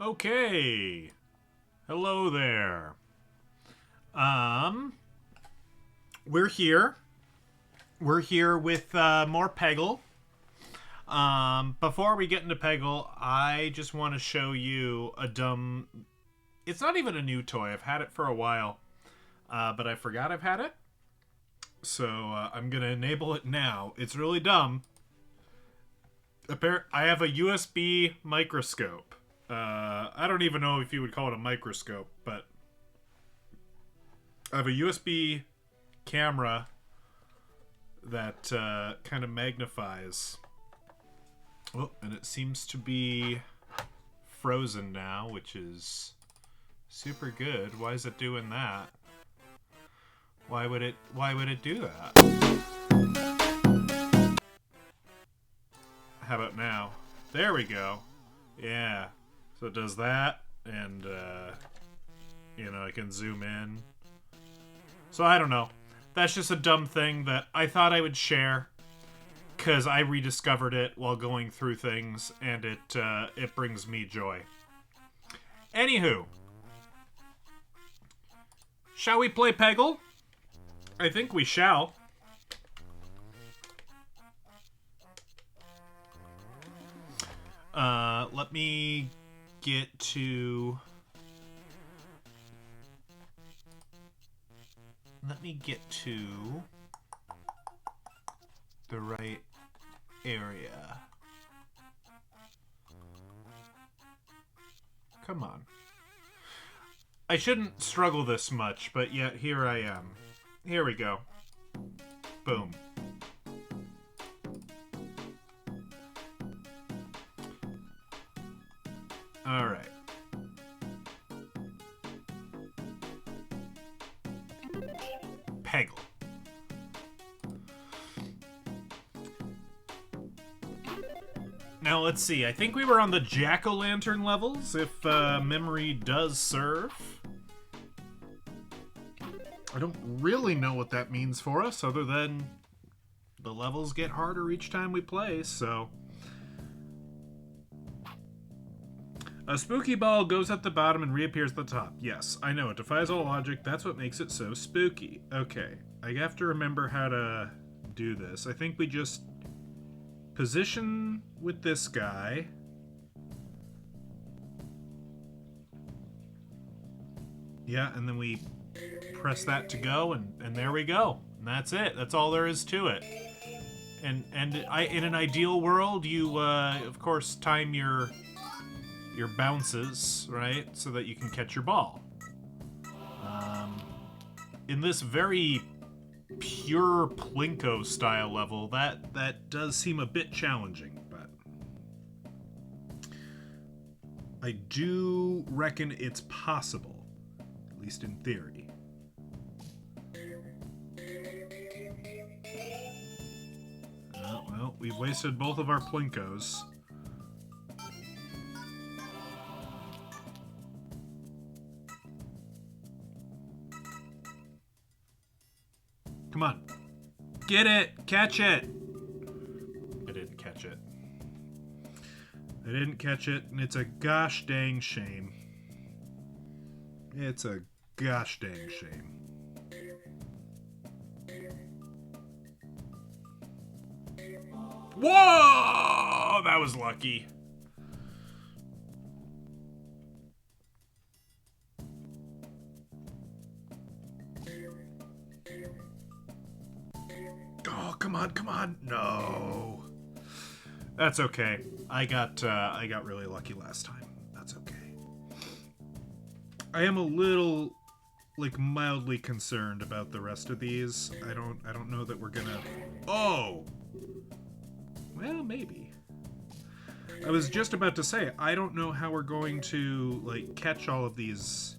Okay. Hello there. We're here. We're here with more Peggle. Before we get into Peggle, I just want to show you a dumb... It's not even a new toy. I've had it for a while, but I forgot I've had it. So I'm going to enable it now. It's really dumb. I have a USB microscope. I don't even know if you would call it a microscope, but I have a USB camera that kind of magnifies. Oh, and it seems to be frozen now, which is super good. Why is it doing that? Why would it do that? How about now? There we go. Yeah. So it does that, and, you know, I can zoom in. So I don't know. That's just a dumb thing that I thought I would share, because I rediscovered it while going through things, and it brings me joy. Anywho. Shall we play Peggle? I think we shall. Let me get to... the right area. Come on. I shouldn't struggle this much, but yet here I am. Here we go. Boom. All right. Peggle. Now, let's see. I think we were on the jack-o'-lantern levels, if memory does serve. I don't really know what that means for us, other than the levels get harder each time we play, so... A spooky ball goes at the bottom and reappears at the top. Yes, I know, it defies all logic. That's what makes it so spooky. Okay, I have to remember how to do this. I think we just position with this guy. Yeah, and then we press that to go, and there we go. And that's it. That's all there is to it. And in an ideal world, you, of course, time your bounces, right, so that you can catch your ball. In this very pure Plinko style level, that does seem a bit challenging, but I do reckon it's possible, at least in theory. Well, we've wasted both of our Plinkos. Come on. Get it! Catch it! I didn't catch it. I didn't catch it, and it's a gosh dang shame. It's a gosh dang shame. Whoa! That was lucky. Oh, come on, come on. No. That's okay. I got really lucky last time. That's okay. I am a little, like, mildly concerned about the rest of these. I don't know that we're gonna... Oh! Well, maybe. I was just about to say, I don't know how we're going to, like, catch all of these,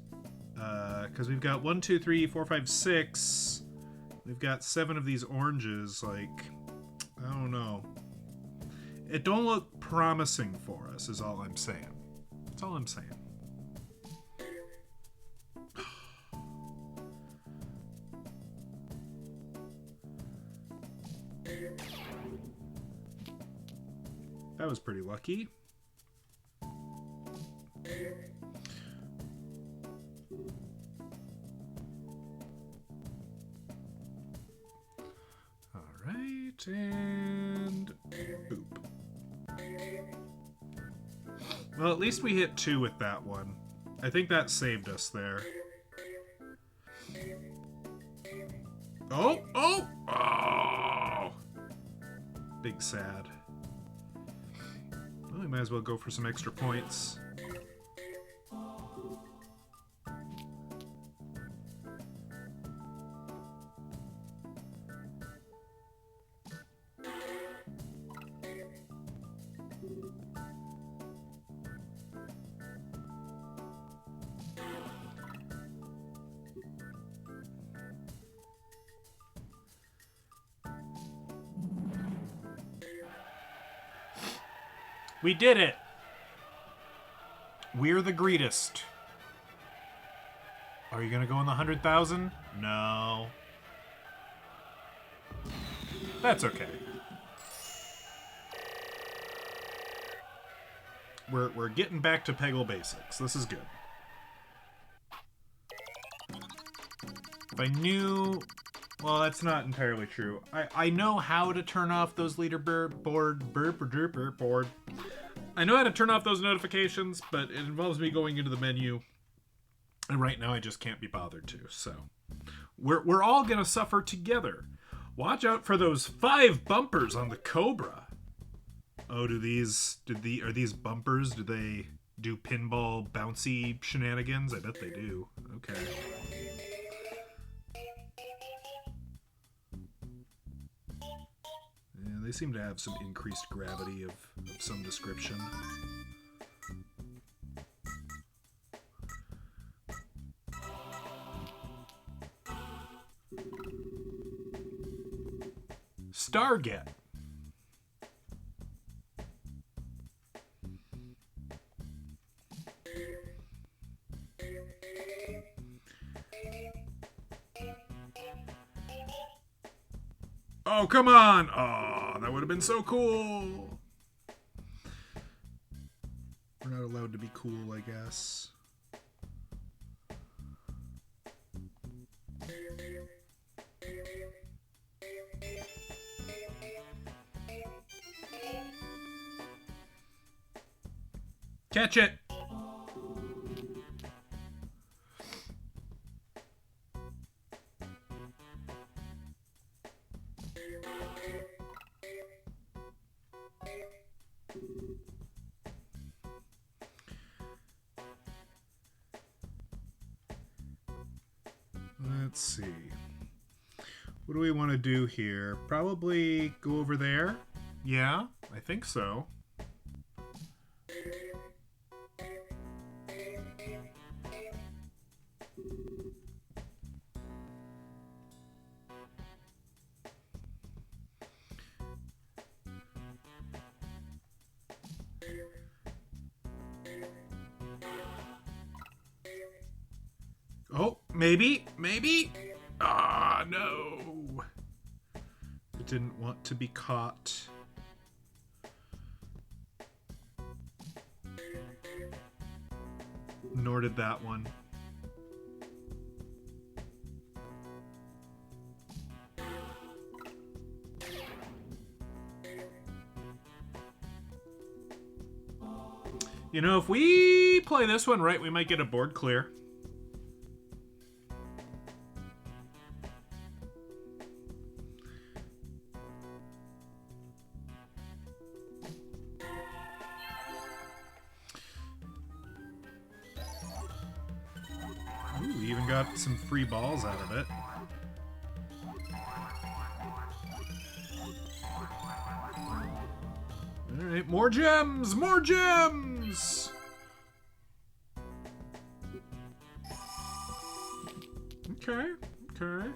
because we've got 1, 2, 3, 4, 5, 6... We've got 7 of these oranges, like, I don't know. It don't look promising for us, is all I'm saying. That's all I'm saying. That was pretty lucky. And boop. Well, at least we hit 2 with that one. I think that saved us there. Oh! Oh! Oh! Big sad. Well, we might as well go for some extra points. We did it! We're the greatest. Are you gonna go in the 100,000? No. That's okay. We're getting back to Peggle basics. This is good. If I knew... Well, that's not entirely true. I know how to turn off those leaderboard. I know how to turn off those notifications, but it involves me going into the menu. And right now I just can't be bothered to, so. We're all gonna suffer together. Watch out for those 5 bumpers on the Cobra. Oh, are these bumpers? Do they do pinball bouncy shenanigans? I bet they do. Okay. Yeah, they seem to have some increased gravity of some description. Starget. Oh, come on! Oh, that would have been so cool! We're not allowed to be cool, I guess. Catch it! Let's see. What do we want to do here? Probably go over there? Yeah, I think so. Oh, maybe? Ah, no. It didn't want to be caught. Nor did that one. You know, if we play this one right, we might get a board clear. Ooh, we even got some free balls out of it. Alright, more gems! More gems! Okay, okay.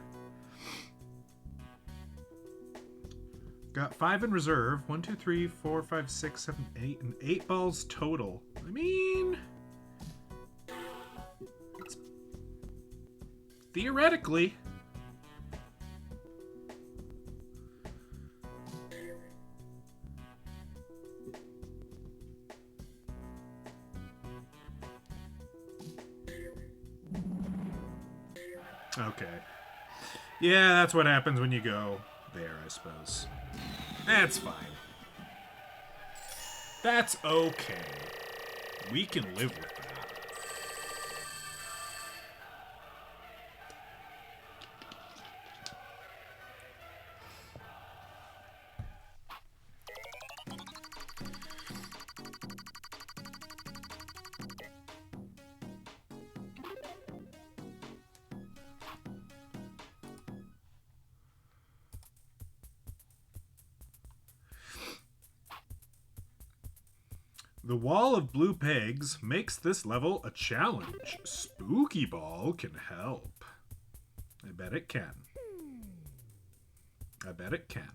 Got 5 in reserve. 1, 2, 3, 4, 5, 6, 7, 8, and 8 balls total. I mean... theoretically... Okay. Yeah, that's what happens when you go there, I suppose. That's fine. That's okay. We can live with that. The wall of blue pegs makes this level a challenge. Spooky Ball can help. I bet it can. I bet it can.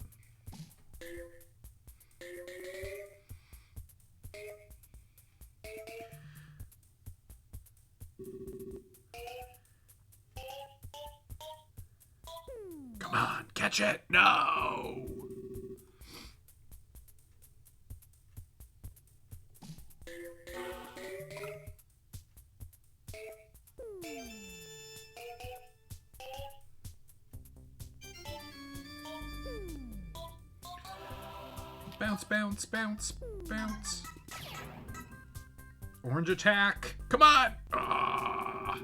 Come on, catch it! No! Bounce, bounce, bounce, bounce. Orange attack. Come on! Ah.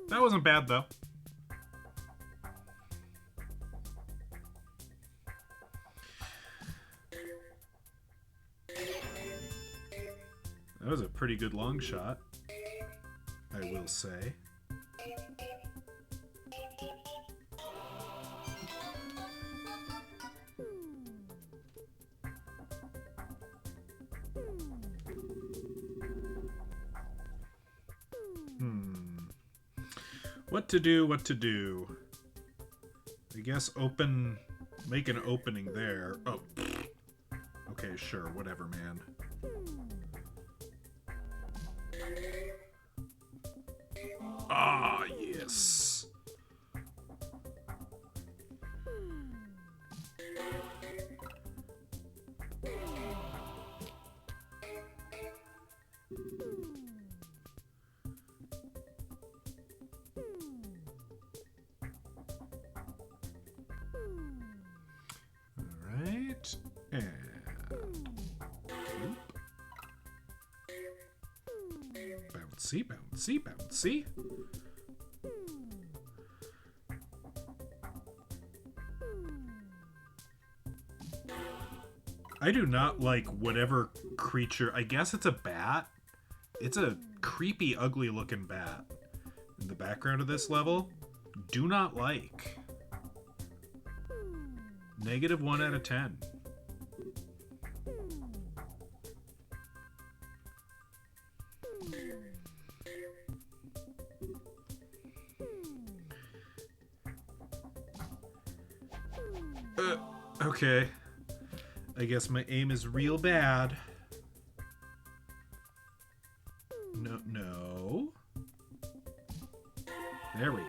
That wasn't bad, though. That was a pretty good long shot, I will say. What to do, what to do? I guess make an opening there. Oh, okay, sure, whatever, man. Ah, yes. Alright, and bouncy, bouncy, bouncy. I do not like whatever creature. I guess it's a bat. It's a creepy, ugly looking bat in the background of this level. Do not like. -1 out of 10. Okay. I guess my aim is real bad. No. There we go.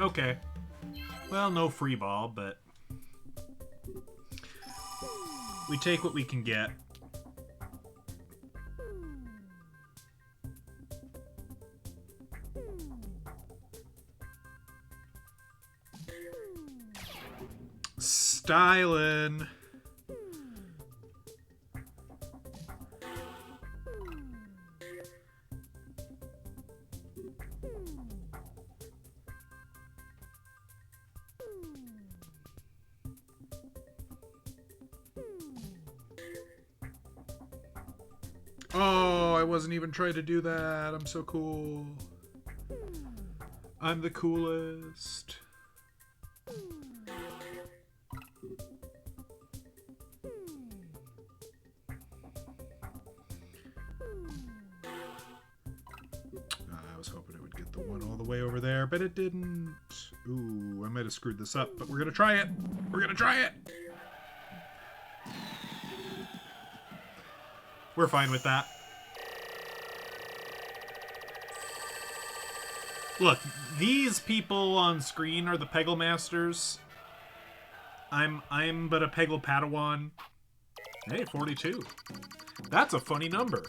Okay. Well, no free ball, but we take what we can get. Stylin'. Oh, I wasn't even trying to do that. I'm so cool. I'm the coolest. I was hoping it would get the one all the way over there, but it didn't. Ooh, I might have screwed this up, but we're gonna try it. We're gonna try it. We're fine with that. Look, these people on screen are the Peggle Masters. I'm but a Peggle Padawan. Hey, 42. That's a funny number.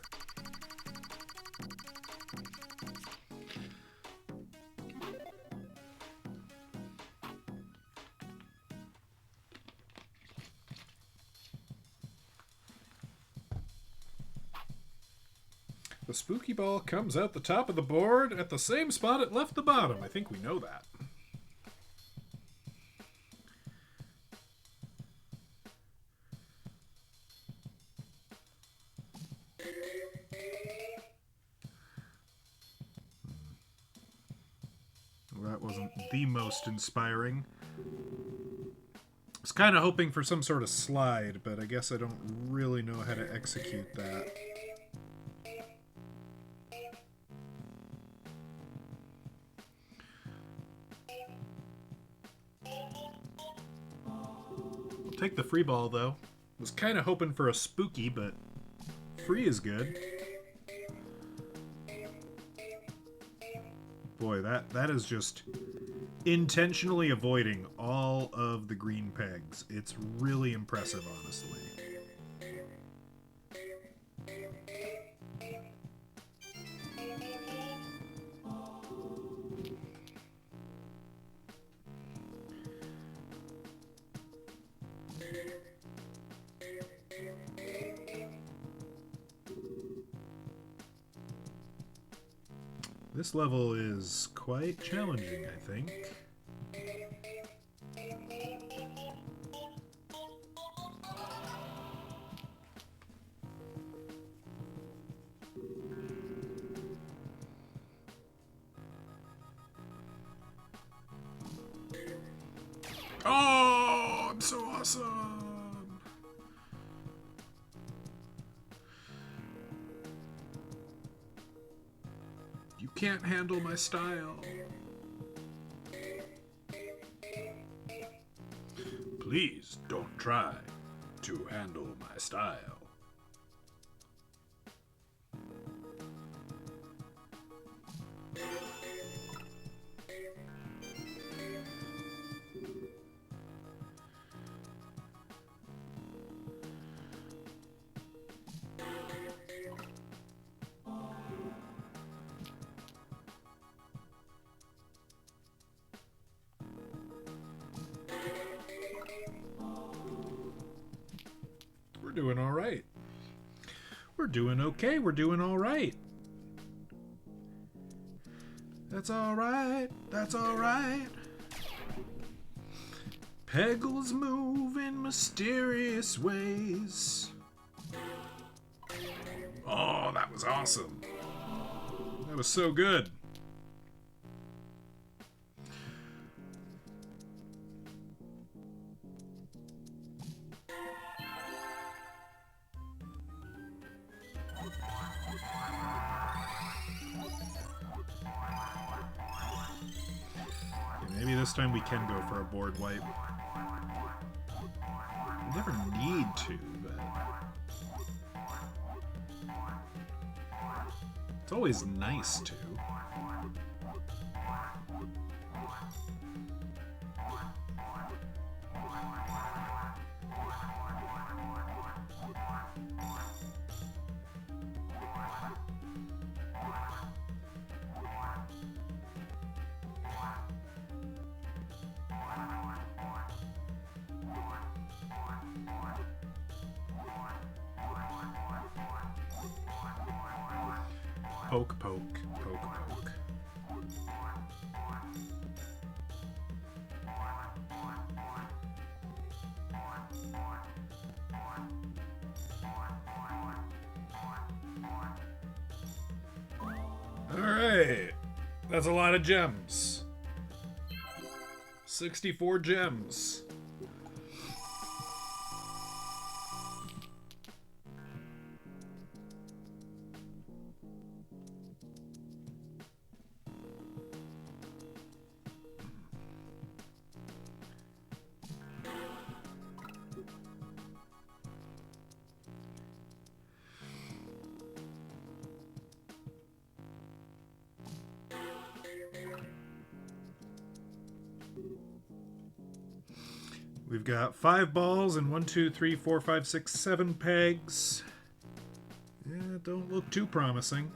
The spooky ball comes out the top of the board at the same spot it left the bottom. I think we know that. Well, that wasn't the most inspiring. I was kind of hoping for some sort of slide, but I guess I don't really know how to execute that. I'll take the free ball, though. Was kind of hoping for a spooky, but free is good. Boy, that is just intentionally avoiding all of the green pegs. It's really impressive, honestly. This level is quite challenging, I think. Oh, I'm so awesome! You can't handle my style. Please don't try to handle my style. We're doing all right. We're doing okay. We're doing all right. That's all right. That's all right. Peggles move in mysterious ways. Oh, that was awesome. That was so good. Maybe this time we can go for a board wipe. We never need to, but it's always nice to. Poke, poke, poke, poke. Alright. That's a lot of gems. 64 gems. We've got 5 balls and 1, 2, 3, 4, 5, 6, 7 pegs. Yeah, don't look too promising.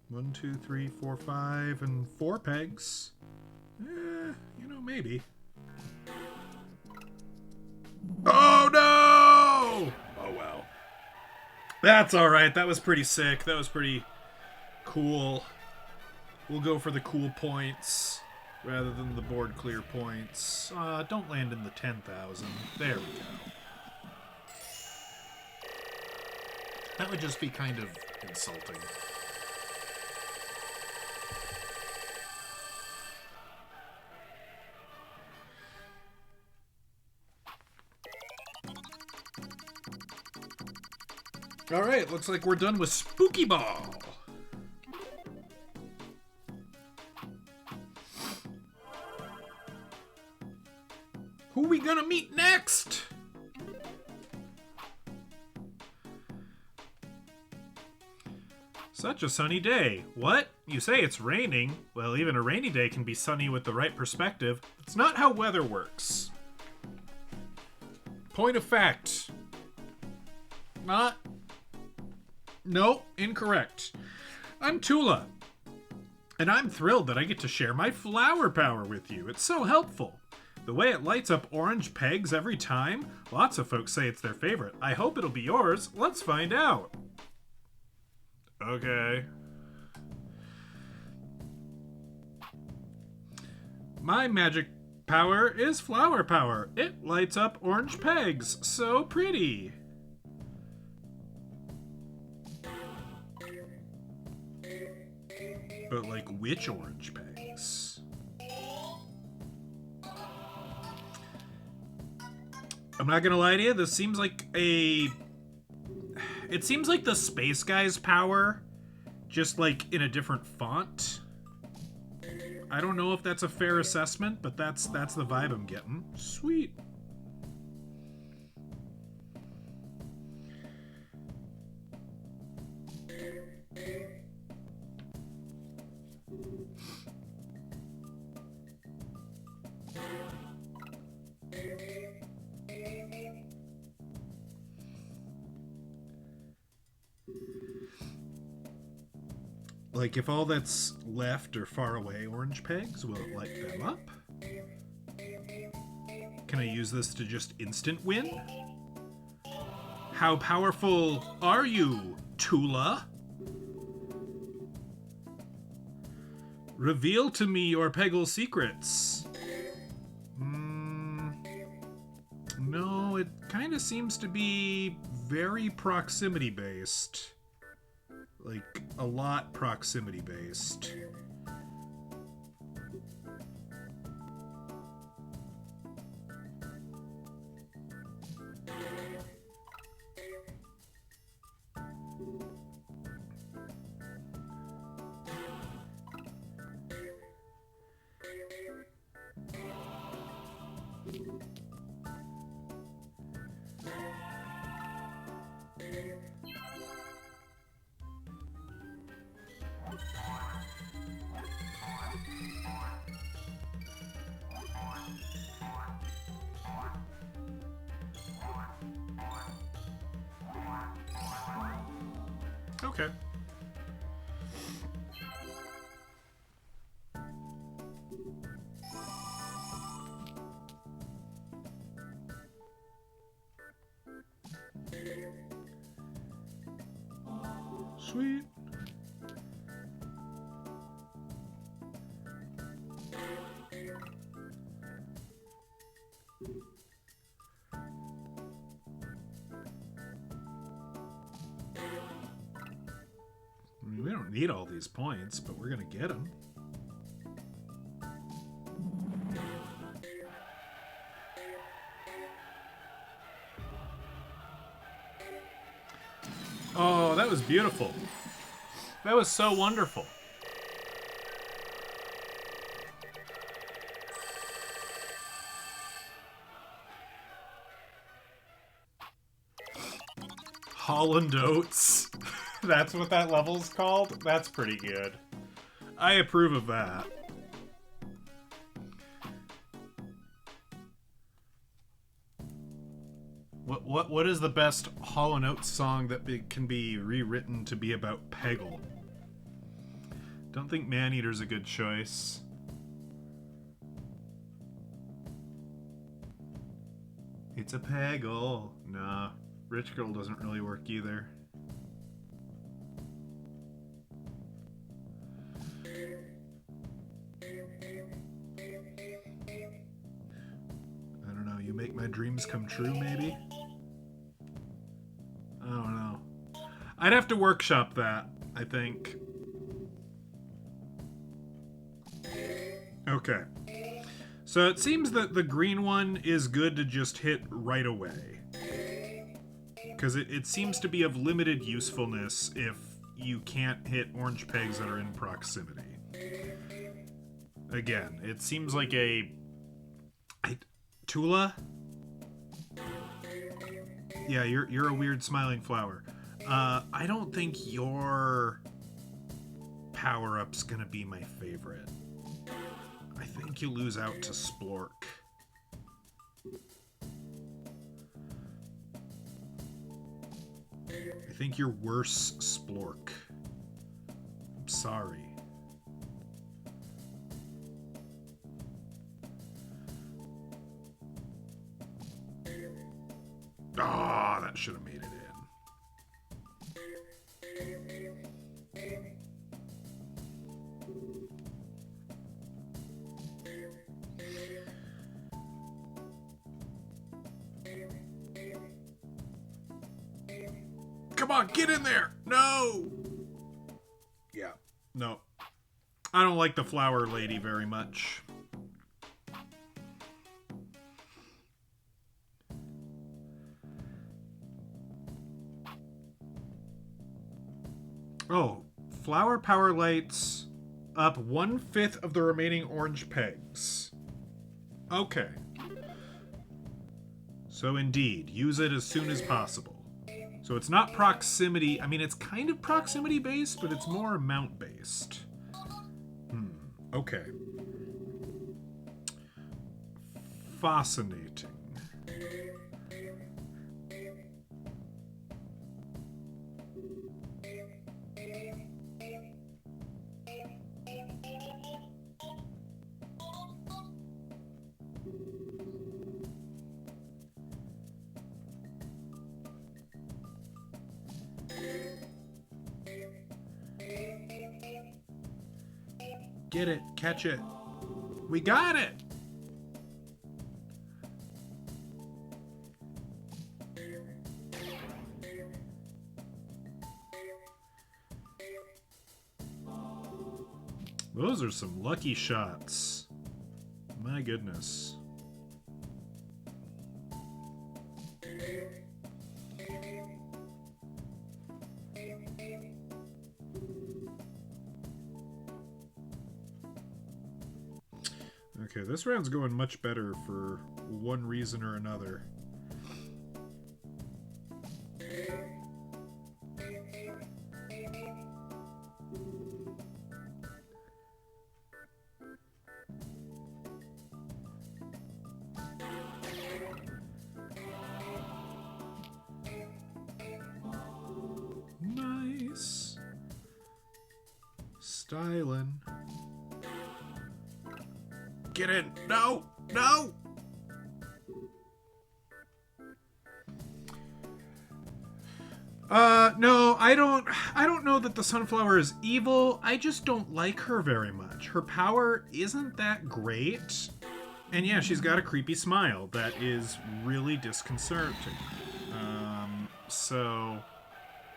1, 2, 3, 4, 5, and 4 pegs. You know, maybe. Oh no! Oh well. That's alright. That was pretty sick. That was pretty cool. We'll go for the cool points rather than the board clear points. Don't land in the 10,000. There we go. That would just be kind of insulting. Alright, looks like we're done with Spooky Ball. Who we gonna meet next? Such a sunny day. What? You say it's raining? Well, even a rainy day can be sunny with the right perspective. It's not how weather works. Point of fact. Not. No, incorrect. I'm Tula, and I'm thrilled that I get to share my flower power with you. It's so helpful. The way it lights up orange pegs every time, lots of folks say it's their favorite. I hope it'll be yours. Let's find out. Okay. My magic power is flower power. It lights up orange pegs. So pretty. But like which orange pegs? I'm not gonna lie to you, this seems like a... It seems like the Space Guy's power, just like in a different font. I don't know if that's a fair assessment, but that's the vibe I'm getting. Sweet. Like, if all that's left are far away orange pegs, will it light them up? Can I use this to just instant win? How powerful are you, Tula? Reveal to me your Peggle secrets. No, it kind of seems to be very proximity based. Like, a lot proximity based. Okay. Sweet. I mean, we don't need all these points, but we're gonna get them. Oh, that was beautiful. That was so wonderful. Holland Oats. That's what that level's called? That's pretty good. I approve of that. What is the best Hall & Oates song that can be rewritten to be about Peggle? Don't think Maneater's a good choice. It's a Peggle. Nah, Rich Girl doesn't really work either. I don't know, You Make My Dreams Come True, maybe? I don't know. I'd have to workshop that, I think. Okay. So it seems that the green one is good to just hit right away. Because it seems to be of limited usefulness if you can't hit orange pegs that are in proximity. Again, it seems like a... Tula? Yeah, you're a weird smiling flower. I don't think your power-up's gonna be my favorite. I think you lose out to Splork. I think you're worse Splork. I'm sorry. Ah, that should have made it in. Come on, get in there! No! Yeah, no. I don't like the flower lady very much. Oh, flower power lights up 1/5 of the remaining orange pegs. Okay. So indeed, use it as soon as possible. So it's not proximity. I mean, it's kind of proximity based, but it's more amount based. Okay. Fascinating. Get it. Catch it. We got it! Those are some lucky shots. My goodness. Okay, this round's going much better for one reason or another. Nice. Stylin'. Get in! No! No! No, I don't know that the sunflower is evil. I just don't like her very much. Her power isn't that great. And yeah, she's got a creepy smile that is really disconcerting. So,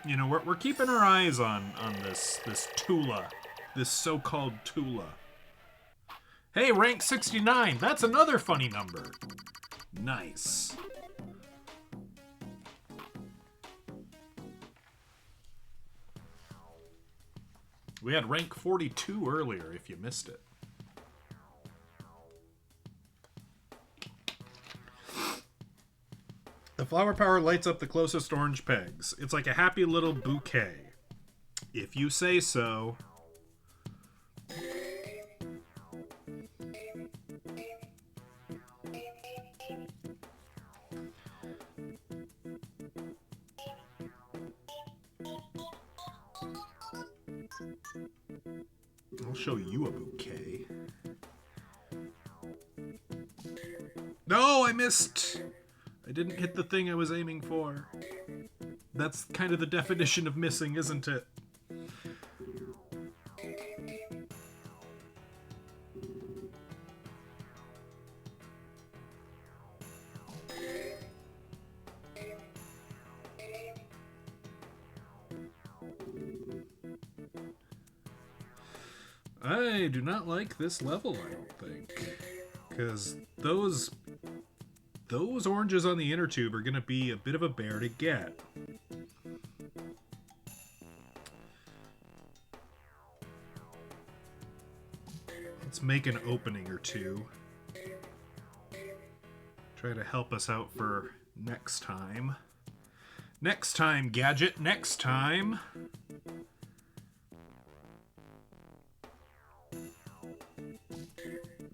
you know, we're keeping our eyes on this Tula. This so-called Tula. Hey, rank 69. That's another funny number. Nice. We had rank 42 earlier, if you missed it. The flower power lights up the closest orange pegs. It's like a happy little bouquet. If you say so. I'll show you a bouquet. No, I missed! I didn't hit the thing I was aiming for. That's kind of the definition of missing, isn't it? I do not like this level, I don't think. Because those oranges on the inner tube are going to be a bit of a bear to get. Let's make an opening or two. Try to help us out for next time. Next time, Gadget, next time!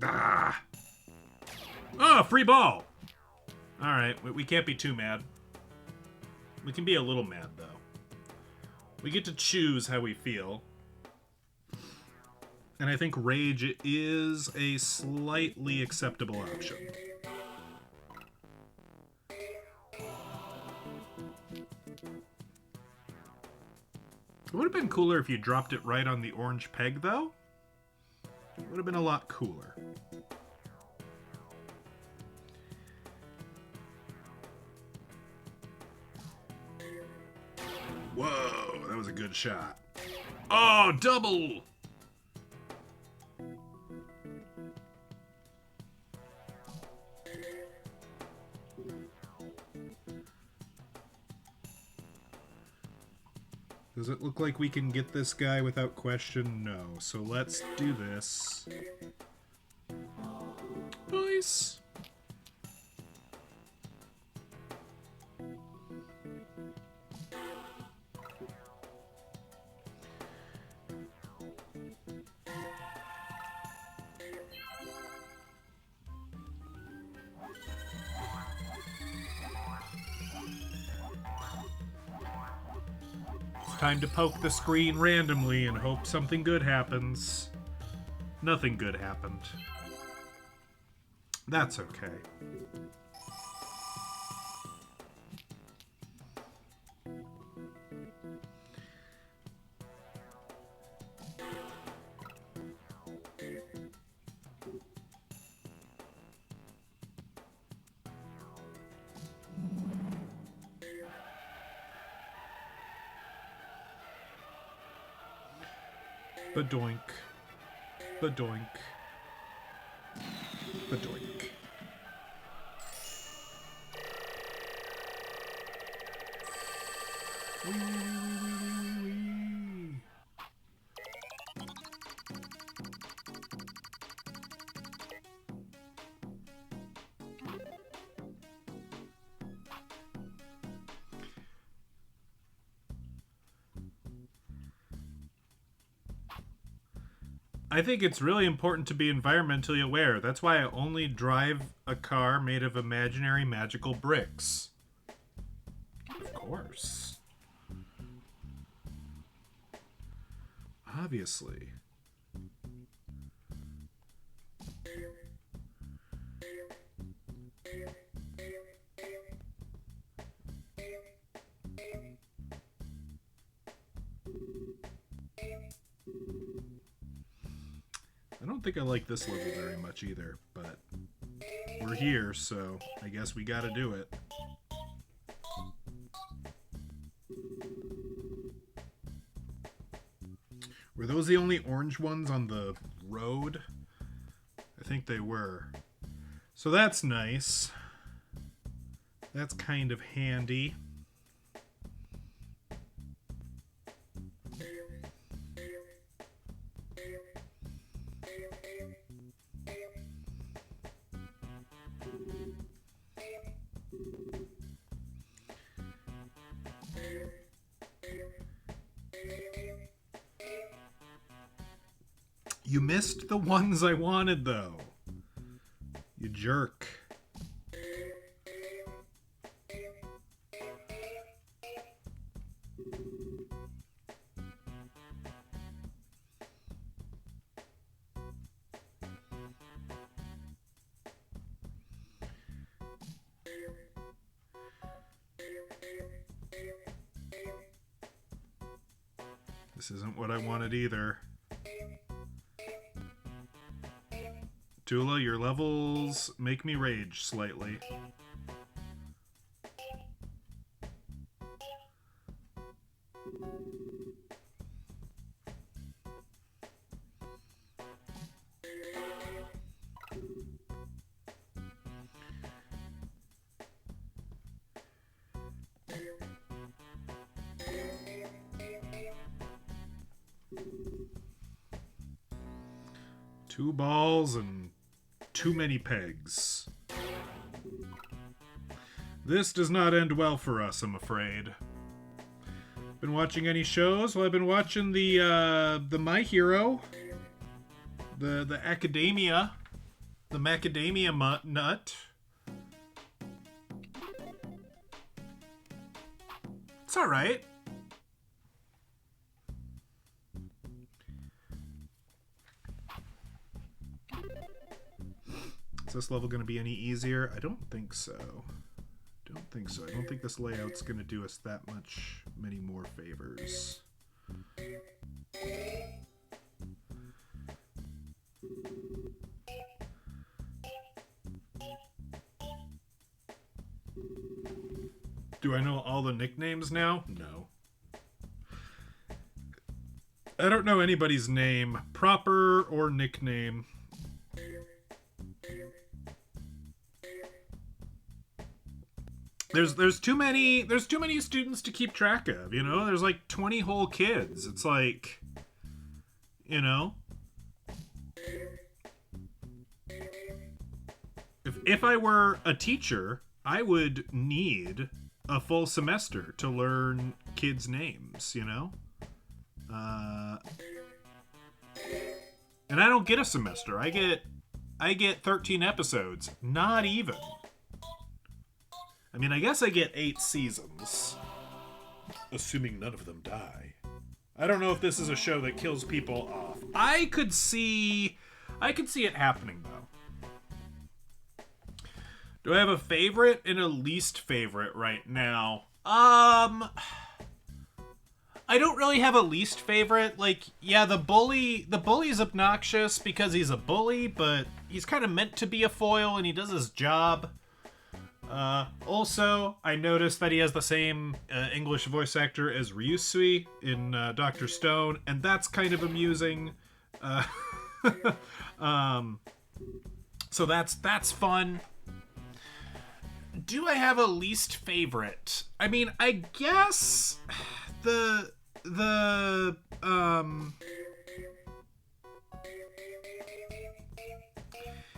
Ah! Oh, free ball! Alright, we can't be too mad. We can be a little mad, though. We get to choose how we feel. And I think rage is a slightly acceptable option. It would have been cooler if you dropped it right on the orange peg, though. It would have been a lot cooler. Whoa, that was a good shot. Oh, double! Does it look like we can get this guy without question? No. So let's do this. Nice! Time to poke the screen randomly and hope something good happens. Nothing good happened. That's okay. Badoink. Badoink. Badoink. Wee, wee, wee, wee, wee, wee. I think it's really important to be environmentally aware. That's why I only drive a car made of imaginary magical bricks. Of course. Obviously. I don't think I like this level very much either, but we're here, so I guess we gotta do it. Were those the only orange ones on the road? I think they were. So that's nice. That's kind of handy. You missed the ones I wanted, though. You jerk. This isn't what I wanted either. Tula, your levels make me rage slightly. Two balls and too many pegs. This does not end well for us, I'm afraid. Been watching any shows? Well, I've been watching the My Hero, the Academia, the Macadamia Nut. It's all right. Is this level going to be any easier? I don't think so. I don't think this layout's going to do us that many more favors. Do I know all the nicknames now? No. I don't know anybody's name, proper or nickname. There's too many students to keep track of, you know? There's like 20 whole kids. It's like, you know, if I were a teacher, I would need a full semester to learn kids' names, you know? And I don't get a semester. I get 13 episodes. Not even. I mean, I guess I get 8 seasons. Assuming none of them die. I don't know if this is a show that kills people off. I could see it happening, though. Do I have a favorite and a least favorite right now? I don't really have a least favorite. Like, yeah, the bully's obnoxious because he's a bully, but he's kind of meant to be a foil and he does his job. Also, I noticed that he has the same English voice actor as Ryusui in Dr. Stone, and that's kind of amusing. So that's fun. Do I have a least favorite? I mean, I guess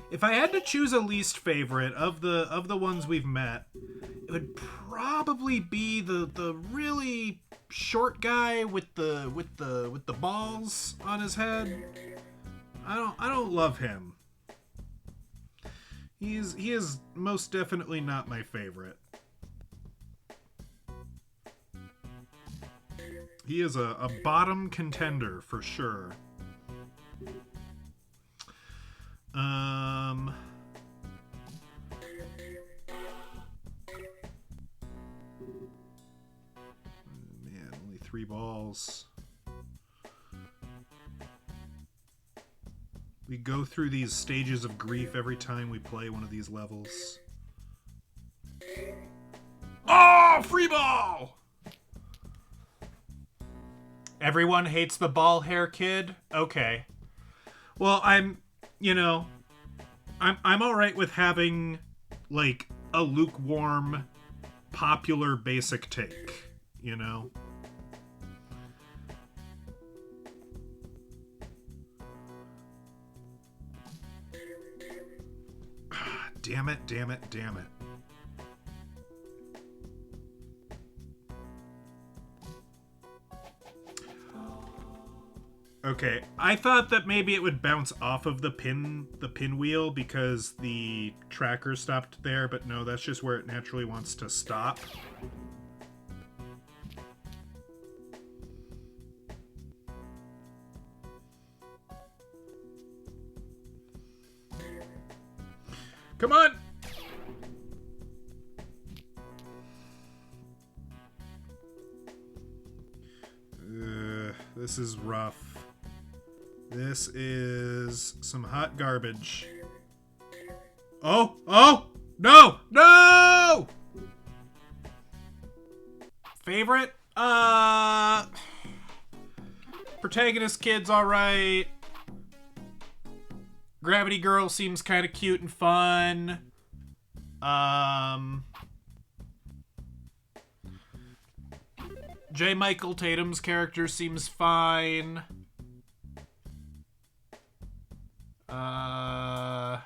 if I had to choose a least favorite of the ones we've met, it would probably be the really short guy with the balls on his head. I don't love him. He is most definitely not my favorite. He is a bottom contender for sure. Man, only 3 balls. We go through these stages of grief every time we play one of these levels. Oh, free ball! Everyone hates the ball hair kid? Okay. Well, I'm all right with having like a lukewarm, popular basic take, you know? Damn it. Okay, I thought that maybe it would bounce off of the pinwheel because the tracker stopped there, but no, that's just where it naturally wants to stop. Come on! This is rough. This is some hot garbage. Oh! Oh! No! No! Favorite? Protagonist kid's alright. Gravity Girl seems kind of cute and fun. J. Michael Tatum's character seems fine. I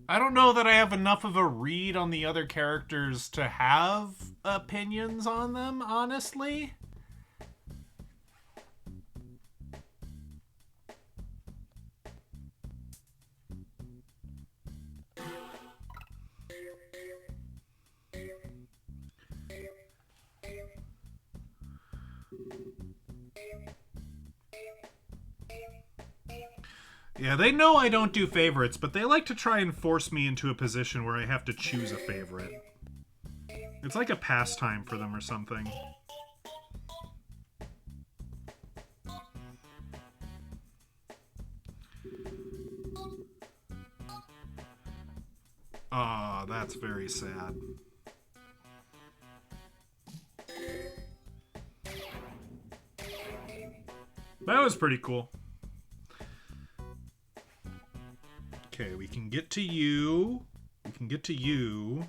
don't know that I have enough of a read on the other characters to have opinions on them, honestly. Yeah, they know I don't do favorites, but they like to try and force me into a position where I have to choose a favorite. It's like a pastime for them or something. Aw, that's very sad. That was pretty cool. Okay, we can get to you. We can get to you.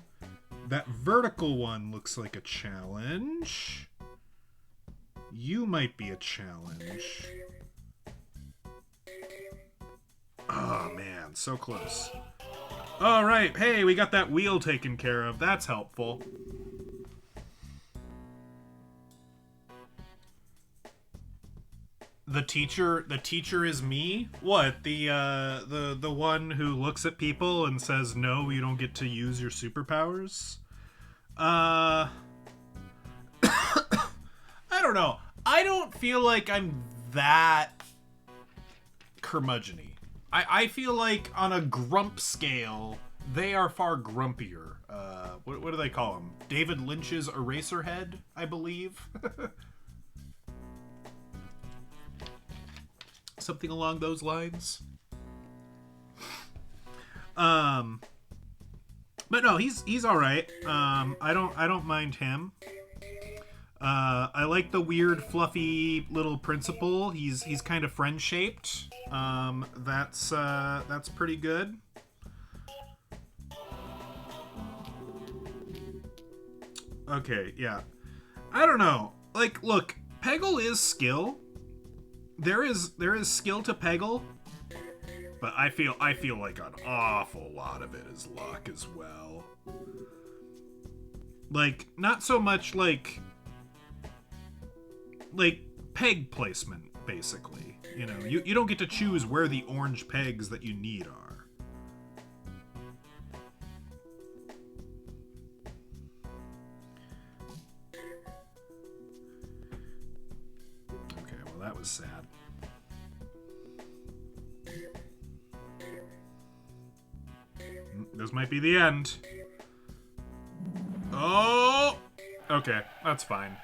That vertical one looks like a challenge. You might be a challenge. Oh, man, so close. All right, hey, we got that wheel taken care of. That's helpful. The teacher is me? What, the one who looks at people and says, no, you don't get to use your superpowers? I don't know. I don't feel like I'm that curmudgeon-y. I feel like on a grump scale, they are far grumpier. What do they call him? David Lynch's Eraserhead, I believe. Something along those lines. But no, he's all right. I don't mind him. I like the weird, fluffy little principal. He's kind of friend shaped. That's pretty good. Okay, yeah. I don't know. Like, look, Peggle is skill. There is skill to Peggle, but I feel like an awful lot of it is luck as well. Like, not so much like peg placement, basically. You know, you don't get to choose where the orange pegs that you need are. Okay, well, that was sad. This might be the end. Oh! Okay, that's fine.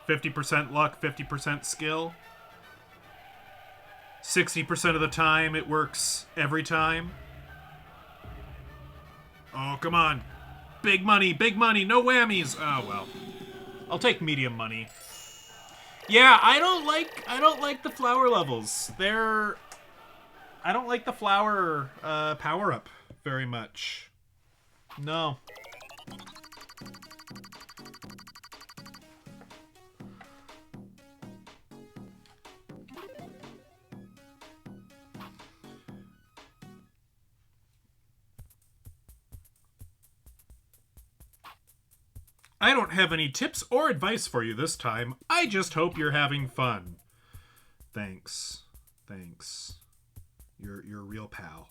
50% luck, 50% skill. 60% of the time, it works every time. Oh, come on. Big money, no whammies. Oh, well. I'll take medium money. Yeah, I don't like the flower levels. I don't like the flower power-up very much. No. I don't have any tips or advice for you this time. I just hope you're having fun. Thanks. Thanks. You're a real pal.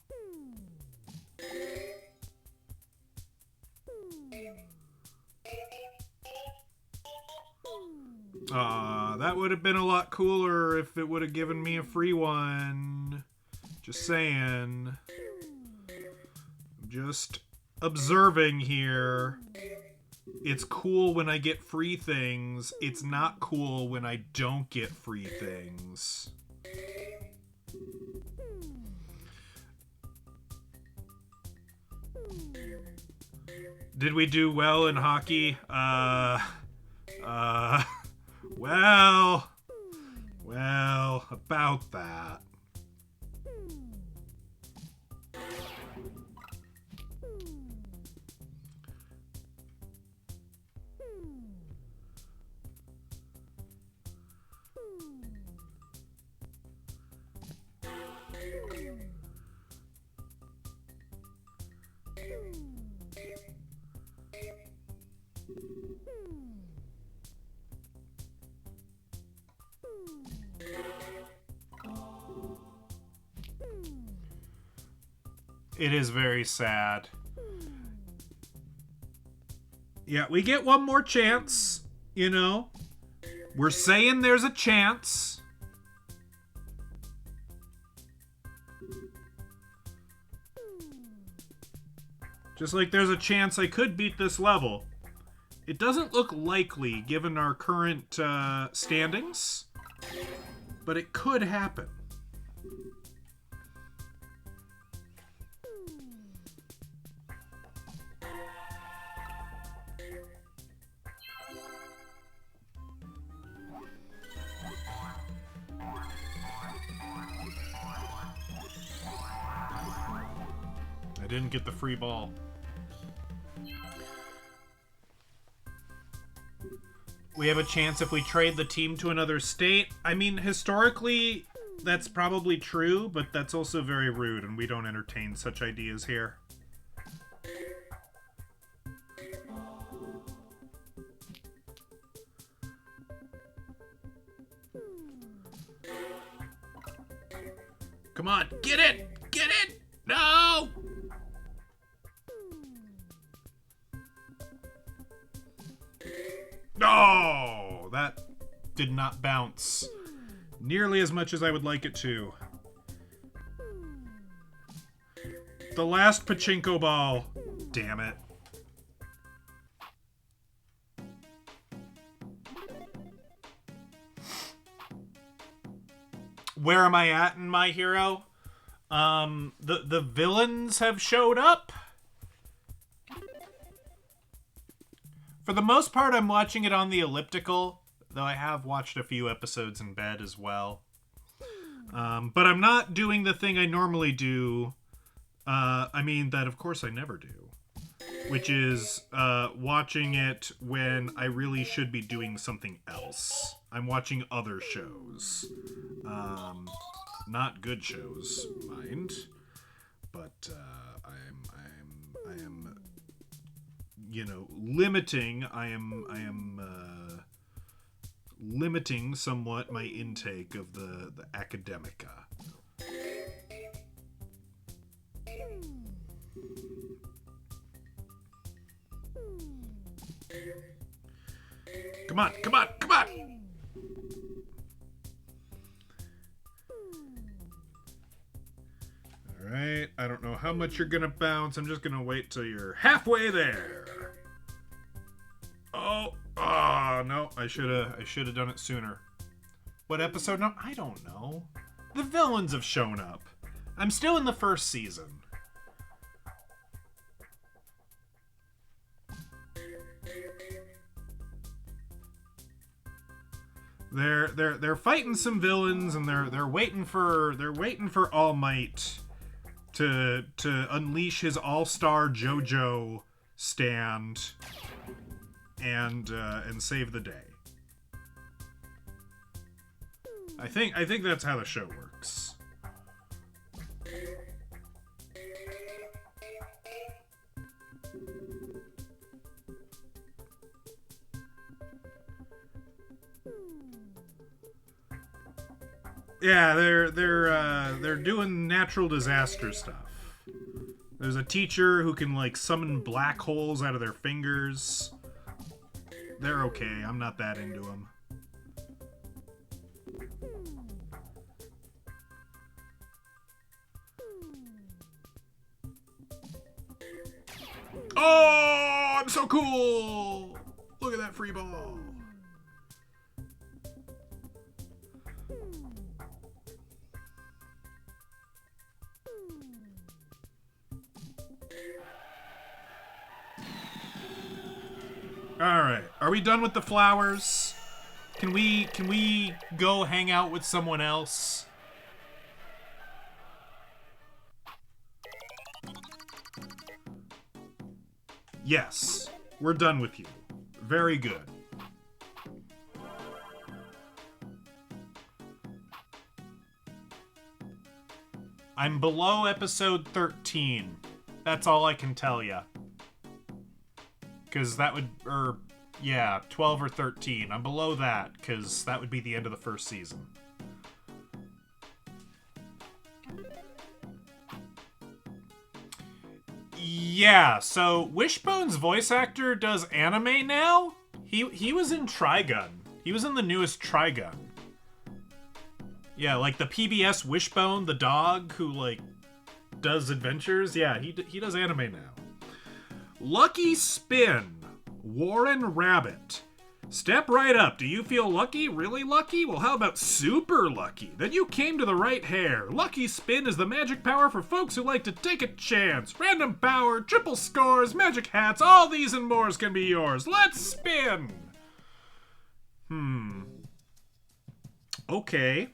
That would have been a lot cooler if it would have given me a free one. Just saying. I'm just observing here. It's cool when I get free things. It's not cool when I don't get free things. Did we do well in hockey? Well, about that. It is very sad. Yeah, we get one more chance, you know? We're saying there's a chance. Just like there's a chance I could beat this level. It doesn't look likely given our current standings, but it could happen. I didn't get the free ball. We have a chance if we trade the team to another state. I mean, historically, that's probably true, but that's also very rude, and we don't entertain such ideas here. Come on, get it! Get it! No! No! That did not bounce nearly as much as I would like it to. The last pachinko ball. Damn it. Where am I at in My Hero? The villains have showed up. For the most part, I'm watching it on the elliptical, though I have watched a few episodes in bed as well. But I'm not doing the thing I normally do. I mean, that of course I never do. Which is watching it when I really should be doing something else. I'm watching other shows. Not good shows, mind. But I am you know, limiting. I am limiting somewhat my intake of the academica. Come on, come on, come on! Alright, I don't know how much you're gonna bounce. I'm just gonna wait till you're halfway there. Oh, no, I should have done it sooner. What episode? No, I don't know. The villains have shown up. I'm still in the first season. They're fighting some villains, and they're waiting for All Might to unleash his all-star JoJo stand and save the day. I think that's how the show works. Yeah, they're doing natural disaster stuff. There's a teacher who can like summon black holes out of their fingers. They're okay. I'm not that into them. Oh, I'm so cool! Look at that free ball. Alright, are we done with the flowers? Can we go hang out with someone else? Yes, we're done with you. Very good. I'm below episode 13. That's all I can tell ya. Because that would, yeah, 12 or 13. I'm below that, because that would be the end of the first season. Yeah, so Wishbone's voice actor does anime now? He was in Trigun. He was in the newest Trigun. Yeah, like the PBS Wishbone, the dog who, like, does adventures. Yeah, he does anime now. Lucky Spin. Warren Rabbit. Step right up. Do you feel lucky? Really lucky? Well, how about super lucky? Then you came to the right hair. Lucky Spin is the magic power for folks who like to take a chance. Random power, triple scores, magic hats, all these and more can be yours. Let's spin! Okay.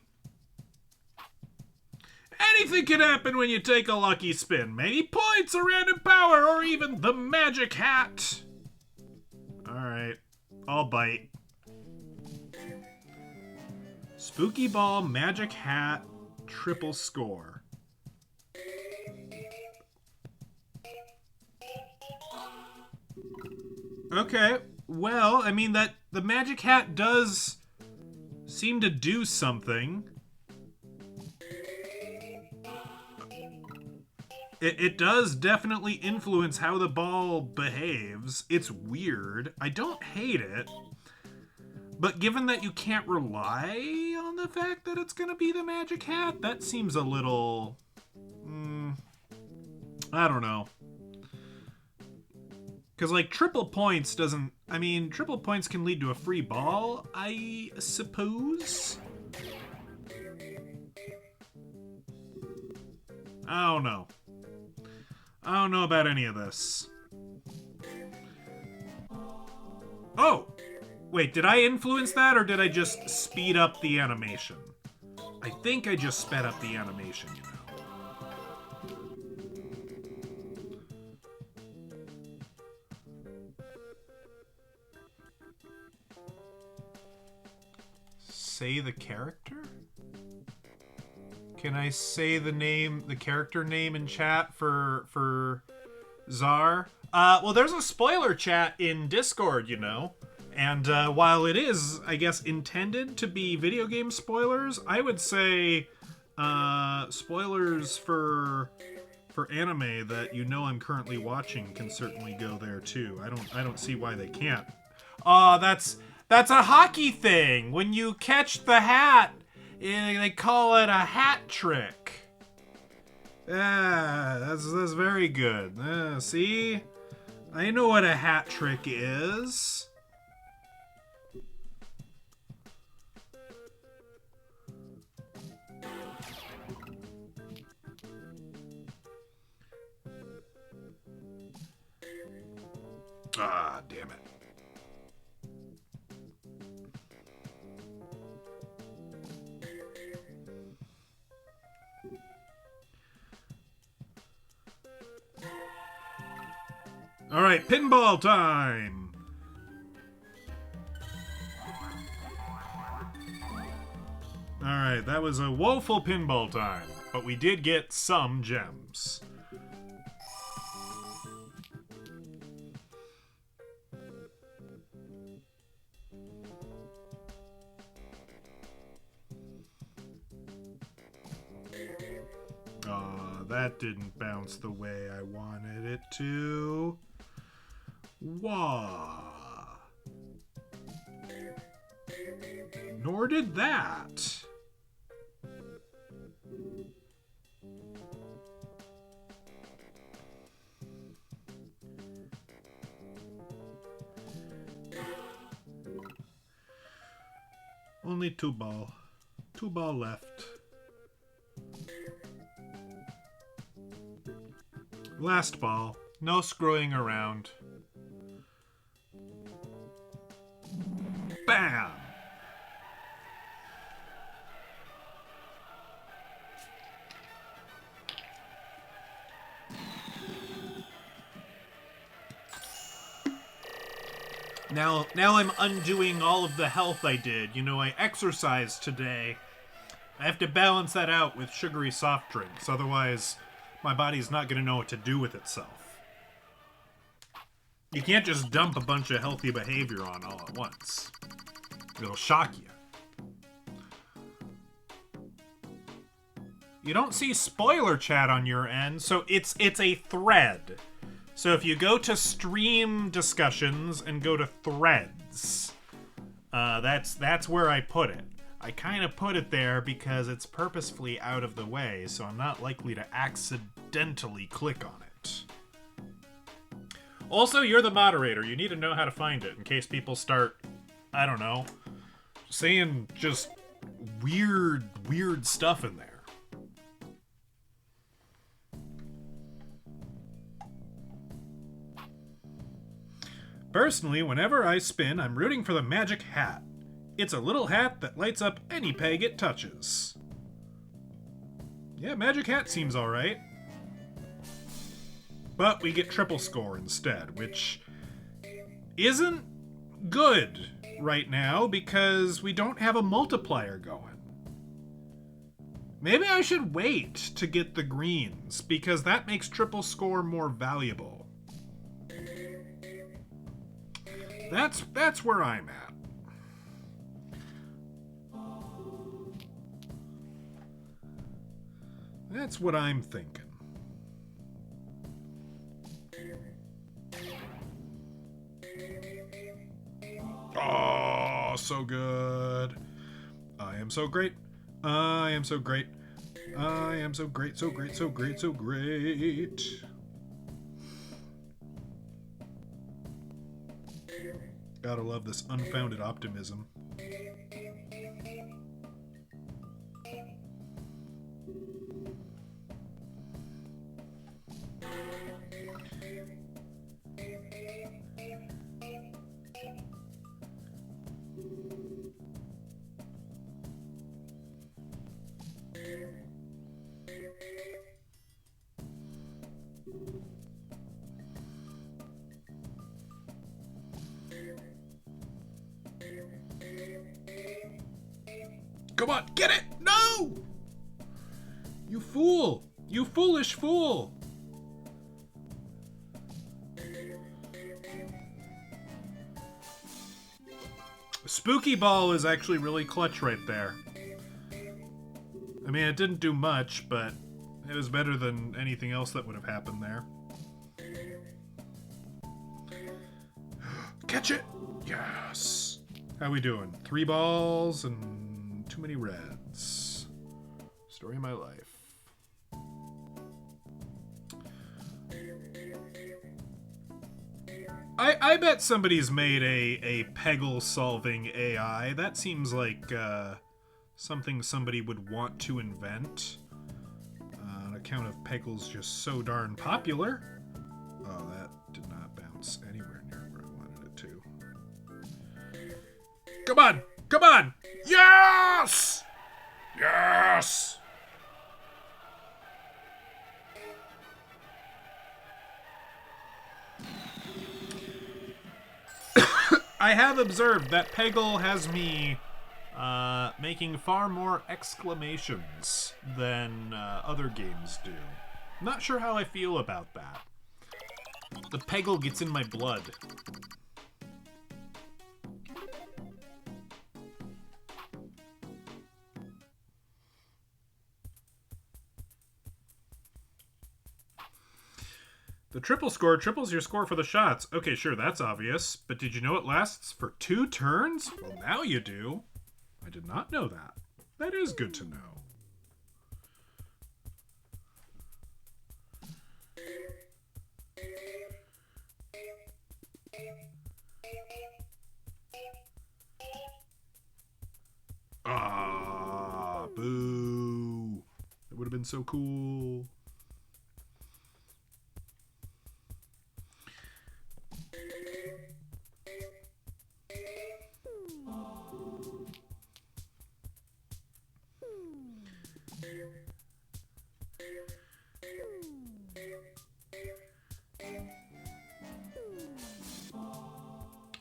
Anything can happen when you take a lucky spin. Maybe points, a random power, or even the magic hat. Alright. I'll bite. Spooky ball, magic hat, triple score. Okay. Well, I mean, that the magic hat does seem to do something. It does definitely influence how the ball behaves. It's weird. I don't hate it. But given that you can't rely on the fact that it's going to be the magic hat, that seems a little... I don't know. Because, like, triple points doesn't... I mean, triple points can lead to a free ball, I suppose? I don't know. I don't know about any of this. Oh! Wait, did I influence that, or did I just speed up the animation? I think I just sped up the animation, you know. Say the character? Can I say the name, the character name in chat for Czar? Well, there's a spoiler chat in Discord, you know. And while it is, I guess, intended to be video game spoilers, I would say spoilers for anime that you know I'm currently watching can certainly go there too. I don't see why they can't. That's a hockey thing. When you catch the hat, they call it a hat trick. Yeah, that's very good. See? I know what a hat trick is. Ah, damn it. All right, pinball time. All right, that was a woeful pinball time, but we did get some gems. That didn't bounce the way I wanted it to. Wah. Nor did that. Only 2 ball. 2 ball left. Last ball. No screwing around. Bam! Now I'm undoing all of the health I did. You know, I exercised today. I have to balance that out with sugary soft drinks, otherwise my body's not going to know what to do with itself. You can't just dump a bunch of healthy behavior on all at once. It'll shock you. You don't see spoiler chat on your end, so it's a thread. So if you go to stream discussions and go to threads, that's where I put it. I kind of put it there because it's purposefully out of the way, so I'm not likely to accidentally click on it. Also, you're the moderator. You need to know how to find it in case people start, I don't know, saying just weird stuff in there. Personally, whenever I spin, I'm rooting for the magic hat. It's a little hat that lights up any peg it touches. Yeah, magic hat seems alright. But we get triple score instead, which isn't good right now because we don't have a multiplier going. Maybe I should wait to get the greens because that makes triple score more valuable. That's where I'm at. That's what I'm thinking. Oh, so good. I am so great. I am so great. I am so great, so great, so great, so great. Gotta love this unfounded optimism. Come on, get it! No! You fool! You foolish fool! Spooky ball is actually really clutch right there. I mean, it didn't do much, but it was better than anything else that would have happened there. Catch it! Yes! How we doing? 3 balls and too many reds. Story of my life. I bet somebody's made a Peggle solving AI. That seems like something somebody would want to invent. On account of Peggle's just so darn popular. Oh, that did not bounce anywhere near where I wanted it to. Come on! Come on! Yes! Yes! I have observed that Peggle has me making far more exclamations than other games do. Not sure how I feel about that. The Peggle gets in my blood. The triple score triples your score for the shots. Okay, sure, that's obvious. But did you know it lasts for 2 turns? Well, now you do. I did not know that. That is good to know. been so cool.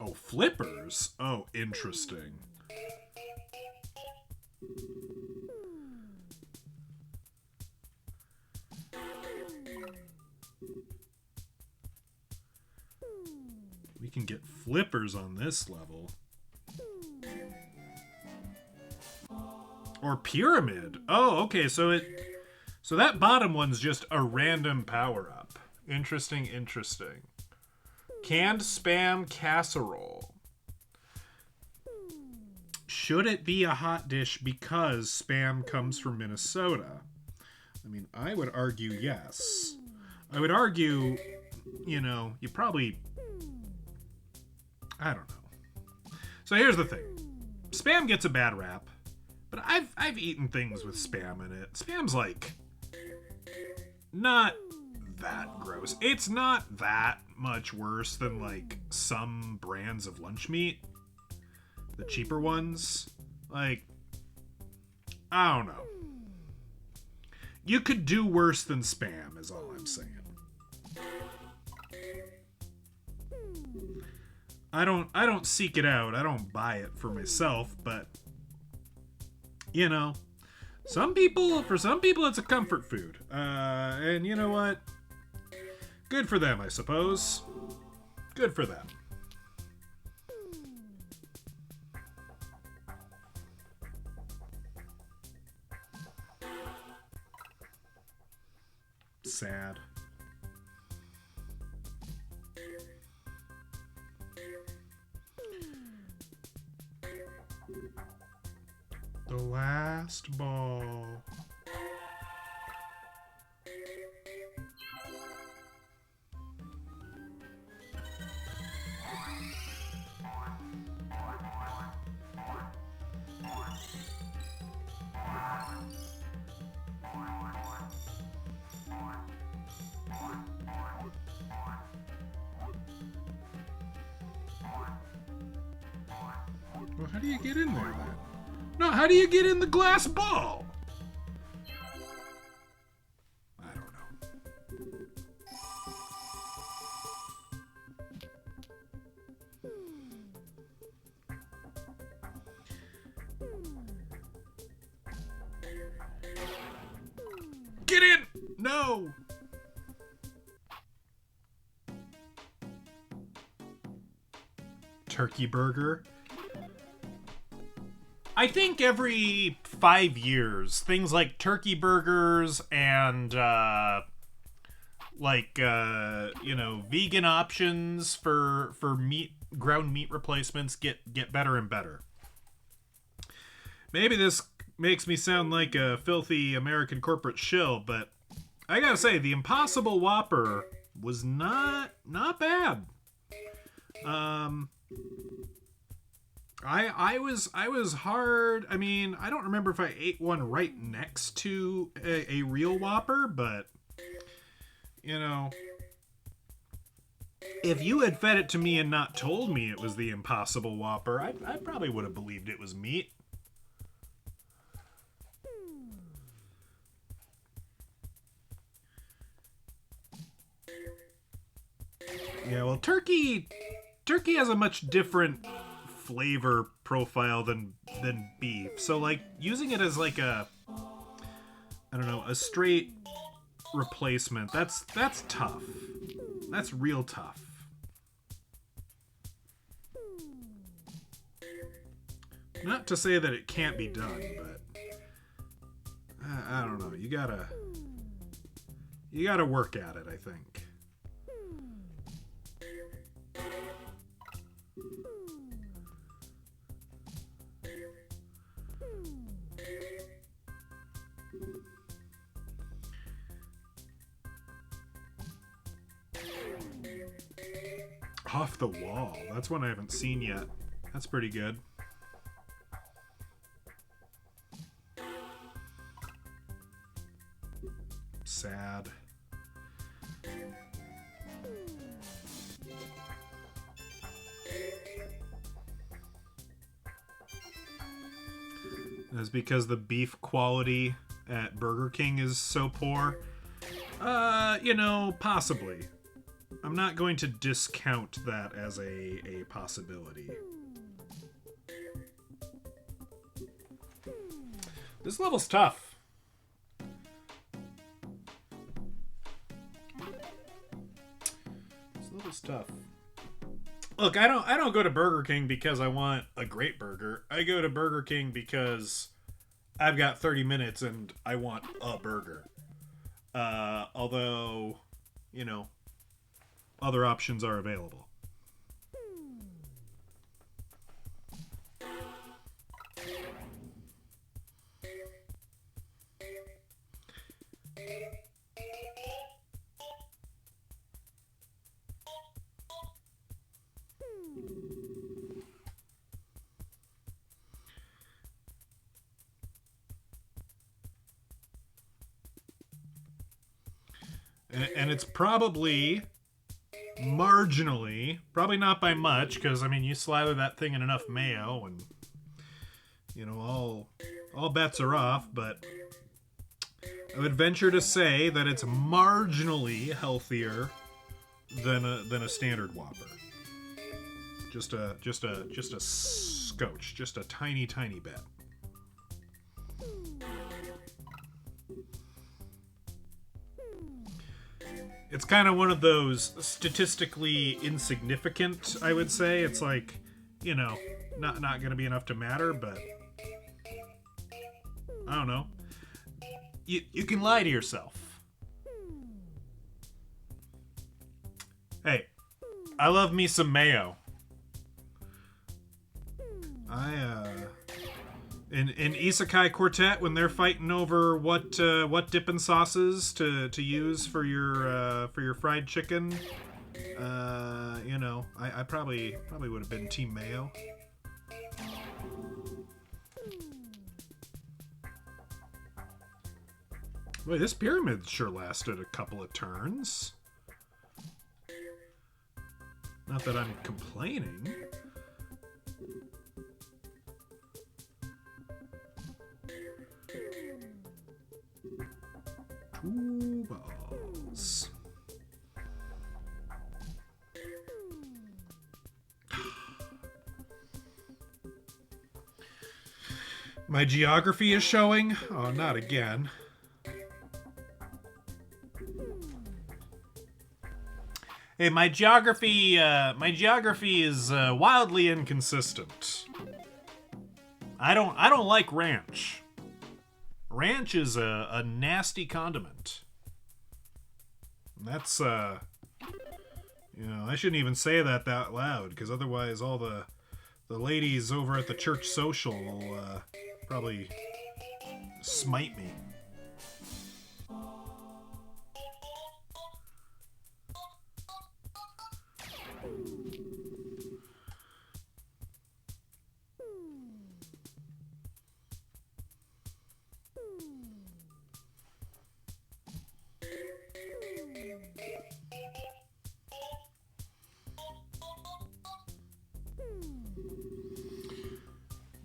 Oh, flippers? Oh, interesting. We can get flippers on this level. Or pyramid. Oh, okay, so that bottom one's just a random power-up. Interesting, interesting. Canned spam casserole. Should it be a hot dish because spam comes from Minnesota? I mean, I would argue yes. I would argue, you know, you probably... I don't know. So here's the thing. Spam gets a bad rap, but I've eaten things with spam in it. Spam's like not that gross. It's not that much worse than like some brands of lunch meat. The cheaper ones. Like, I don't know. You could do worse than spam is all I'm saying. I don't seek it out. I don't buy it for myself, but you know, for some people it's a comfort food. And you know what? Good for them, I suppose. Good for them. Sad. The last ball. Well, how do you get in there then? No, how do you get in the glass ball? I don't know. Get in! No! Turkey burger. I think every 5 years, things like turkey burgers and, you know, vegan options for ground meat replacements get better and better. Maybe this makes me sound like a filthy American corporate shill, but I gotta say, the Impossible Whopper was not bad. I was hard. I mean, I don't remember if I ate one right next to a real Whopper, but you know, if you had fed it to me and not told me it was the Impossible Whopper, I probably would have believed it was meat. Yeah, well, turkey has a much different flavor profile than beef. So like using it as like a, I don't know, a straight replacement, that's tough. That's real tough. Not to say that it can't be done, but I don't know. You gotta work at it, I think. Off the Wall. That's one I haven't seen yet. That's pretty good. Sad. That's because the beef quality at Burger King is so poor. You know, possibly. I'm not going to discount that as a possibility. This level's tough. This level's tough. Look, I don't go to Burger King because I want a great burger. I go to Burger King because I've got 30 minutes and I want a burger. Although, you know, other options are available. And it's probably marginally, probably not by much, because I mean you slather that thing in enough mayo and you know all bets are off, but I would venture to say that it's marginally healthier than a standard Whopper. Just a scotch, just a tiny bit. It's kind of one of those statistically insignificant, I would say. It's like, you know, not going to be enough to matter, but I don't know. You can lie to yourself. Hey, I love me some mayo. In Isekai Quartet, when they're fighting over what dipping sauces to use for your fried chicken, you know, I probably would have been Team Mayo. Boy, this pyramid sure lasted a couple of turns. Not that I'm complaining. Two balls. My geography is showing. Oh, not again. Hey, my geography is wildly inconsistent. I don't like ranch. Ranch is a nasty condiment. That's you know, I shouldn't even say that loud, because otherwise all the ladies over at the church social will probably smite me.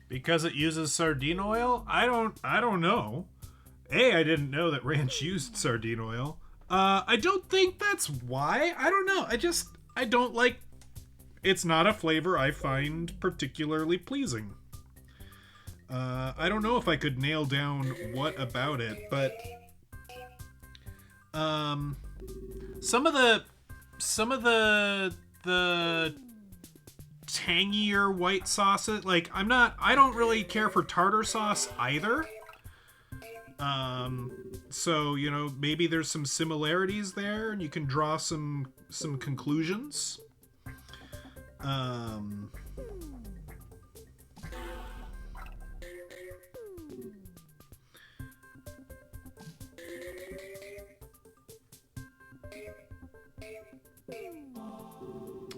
Because it uses sardine oil? I don't know. I didn't know that ranch used sardine oil. I don't think that's why. I don't know. I don't like... It's not a flavor I find particularly pleasing. I don't know if I could nail down what about it, but... Some of the tangier white sauces, like I don't really care for tartar sauce either. So, you know, maybe there's some similarities there and you can draw some conclusions.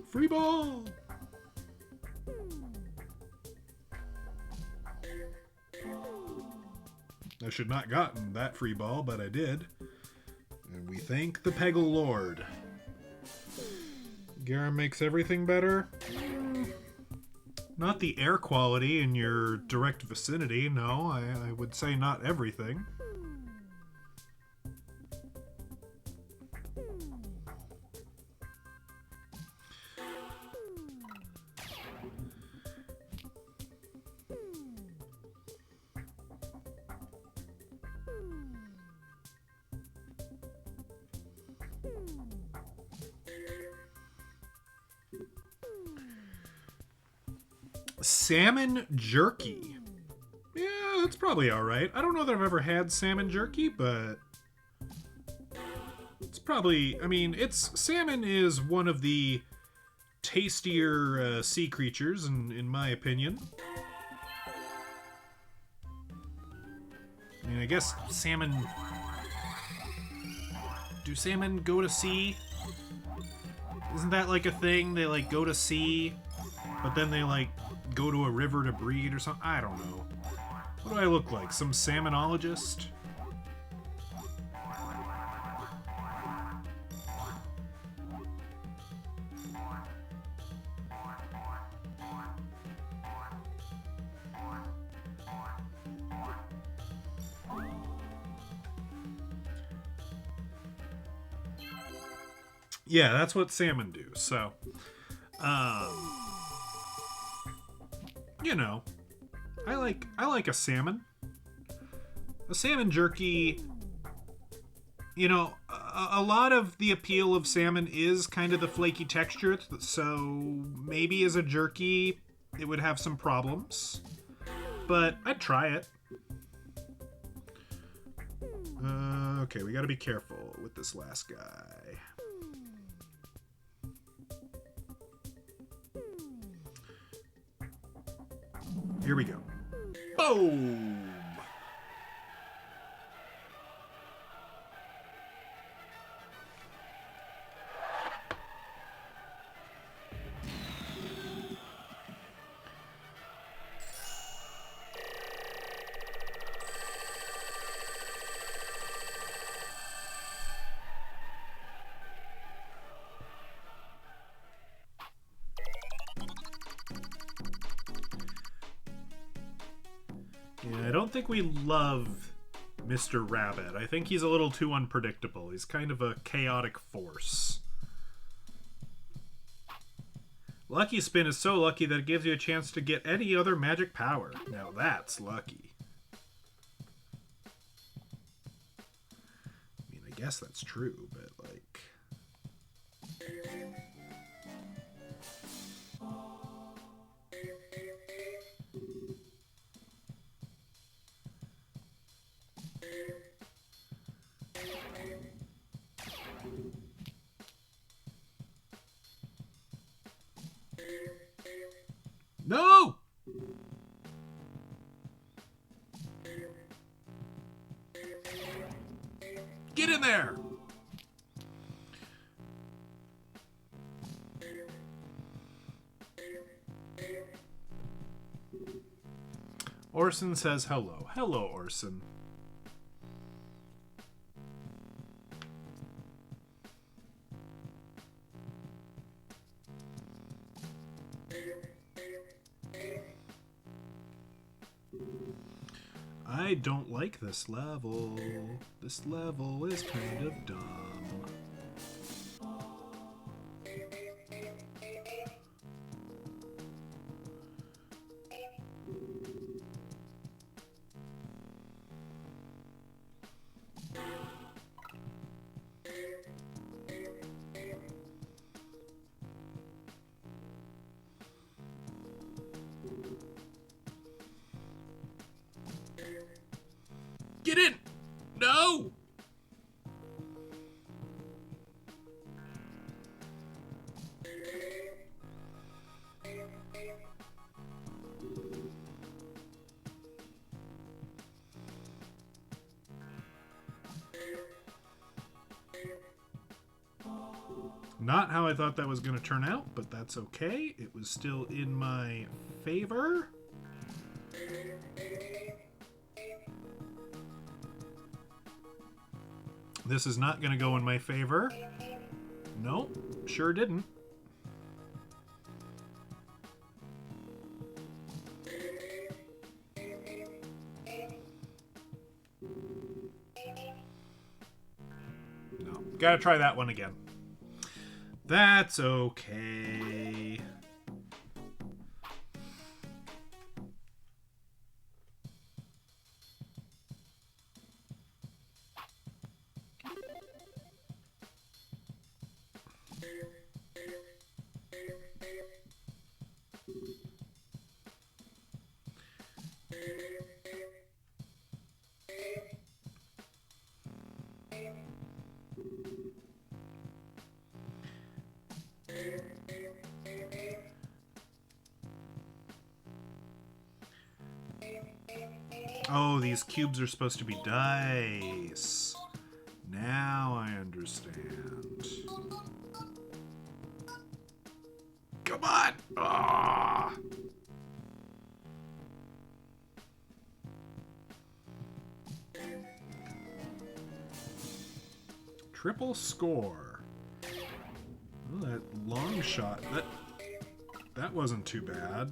Free ball! I should not gotten that free ball, but I did. Thank the Peggle Lord. Garum makes everything better? Not the air quality in your direct vicinity, no. I would say not everything. Salmon jerky. Yeah, that's probably alright. I don't know that I've ever had salmon jerky, but it's probably... I mean, salmon is one of the tastier sea creatures, in my opinion. I mean, I guess salmon... Do salmon go to sea? Isn't that like a thing? They like go to sea, but then they like go to a river to breed or something? I don't know. What do I look like? Some salmonologist? Yeah, that's what salmon do. So, you know, I like a salmon. A salmon jerky, you know, a lot of the appeal of salmon is kind of the flaky texture, so maybe as a jerky it would have some problems, but I'd try it. Okay, we gotta be careful with this last guy. Here we go. Boom! Yeah, I don't think we love Mr. Rabbit. I think he's a little too unpredictable. He's kind of a chaotic force. Lucky Spin is so lucky that it gives you a chance to get any other magic power. Now that's lucky. I mean, I guess that's true, but like... No! Get in there! Orson says hello. Hello, Orson. I don't like this level. This level is kind of dumb. Get in! No! Not how I thought that was going to turn out, but that's okay. It was still in my favor. This is not going to go in my favor. Nope, sure didn't. No, gotta try that one again. That's okay. Oh, these cubes are supposed to be dice. Now I understand. Come on! Ah! Triple score. Oh, that long shot. That wasn't too bad.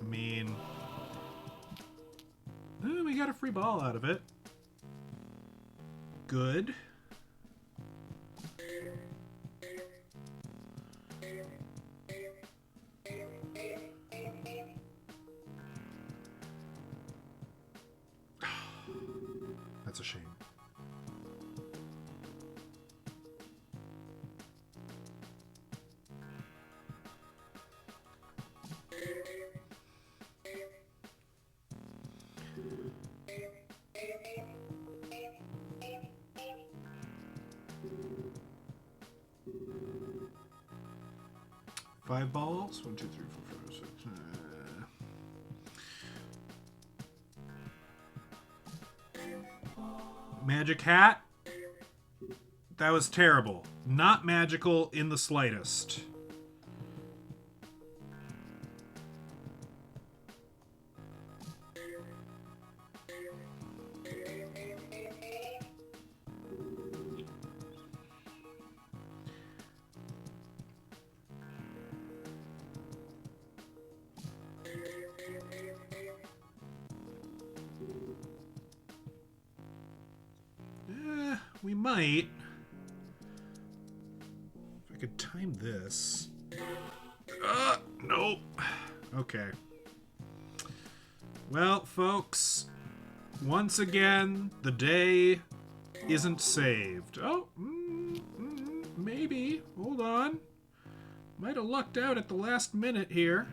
I mean, we got a free ball out of it. Good. That's a shame. Five balls? 1, 2, 3, 4, 5, 6. Magic hat? That was terrible. Not magical in the slightest. We might. If I could time this. Nope. Okay. Well, folks, once again, the day isn't saved. Oh, maybe. Hold on. Might have lucked out at the last minute here.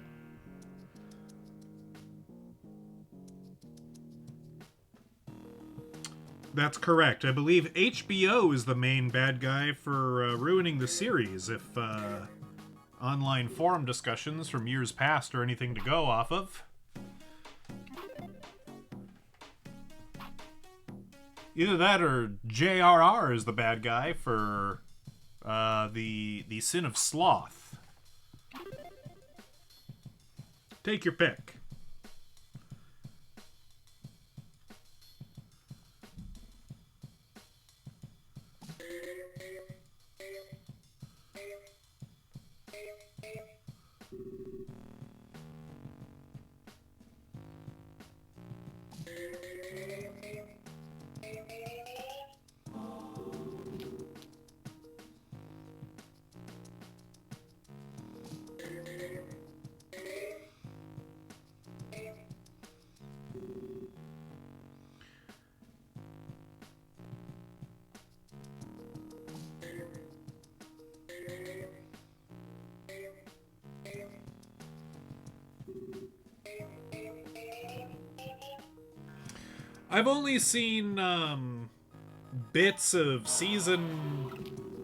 That's correct. I believe HBO is the main bad guy for ruining the series if online forum discussions from years past are anything to go off of. Either that or JRR is the bad guy for the sin of sloth. Take your pick. I've only seen bits of season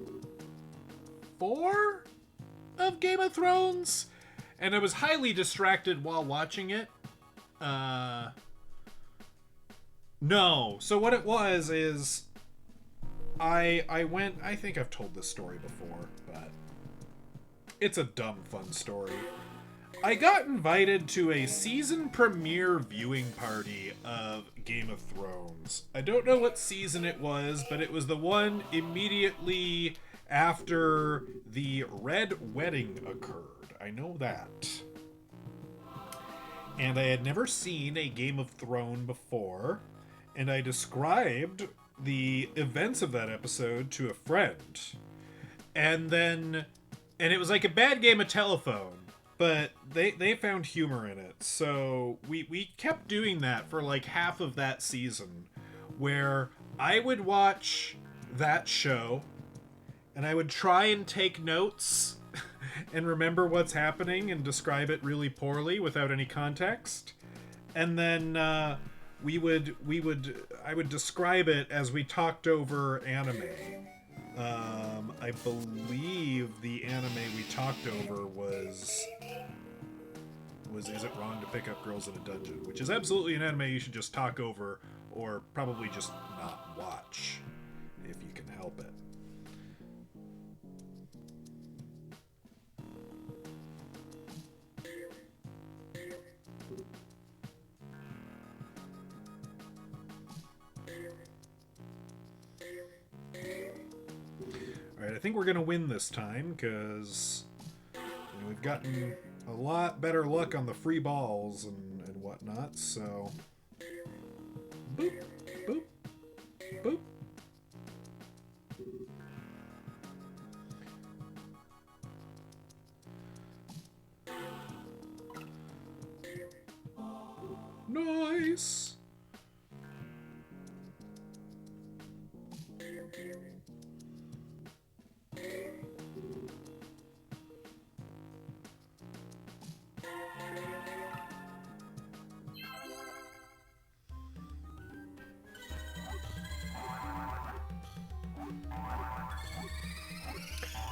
4 of Game of Thrones, and I was highly distracted while watching it. No. So what it was is I went, I think I've told this story before, but it's a dumb fun story. I got invited to a season premiere viewing party of Game of Thrones. I don't know what season it was, but it was the one immediately after the Red Wedding occurred. I know that. And I had never seen a Game of Thrones before, and I described the events of that episode to a friend. And it was like a bad game of telephone, but they found humor in it. So we kept doing that for like half of that season, where I would watch that show and I would try and take notes and remember what's happening and describe it really poorly without any context. And then I would describe it as we talked over anime. I believe the anime we talked over was Is It Wrong to Pick Up Girls in a Dungeon, which is absolutely an anime you should just talk over or probably just not watch if you can help it. Alright, I think we're going to win this time, because we've gotten a lot better luck on the free balls and whatnot, so... Boop, boop, boop. Nice!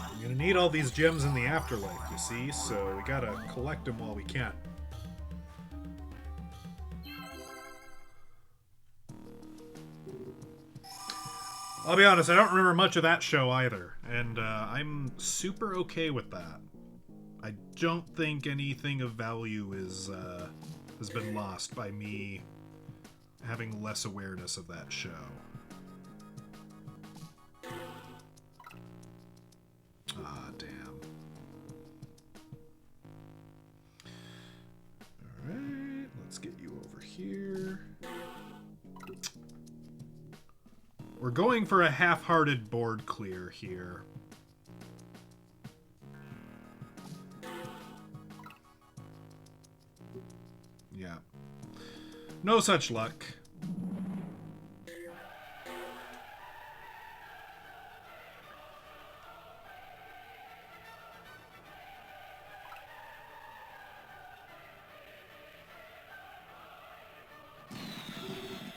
I'm gonna need all these gems in the afterlife, you see, so we gotta collect them while we can. I'll be honest, I don't remember much of that show either, and I'm super okay with that. I don't think anything of value has been lost by me having less awareness of that show. Ah, damn. Alright, let's get you over here. We're going for a half-hearted board clear here. Yeah. No such luck.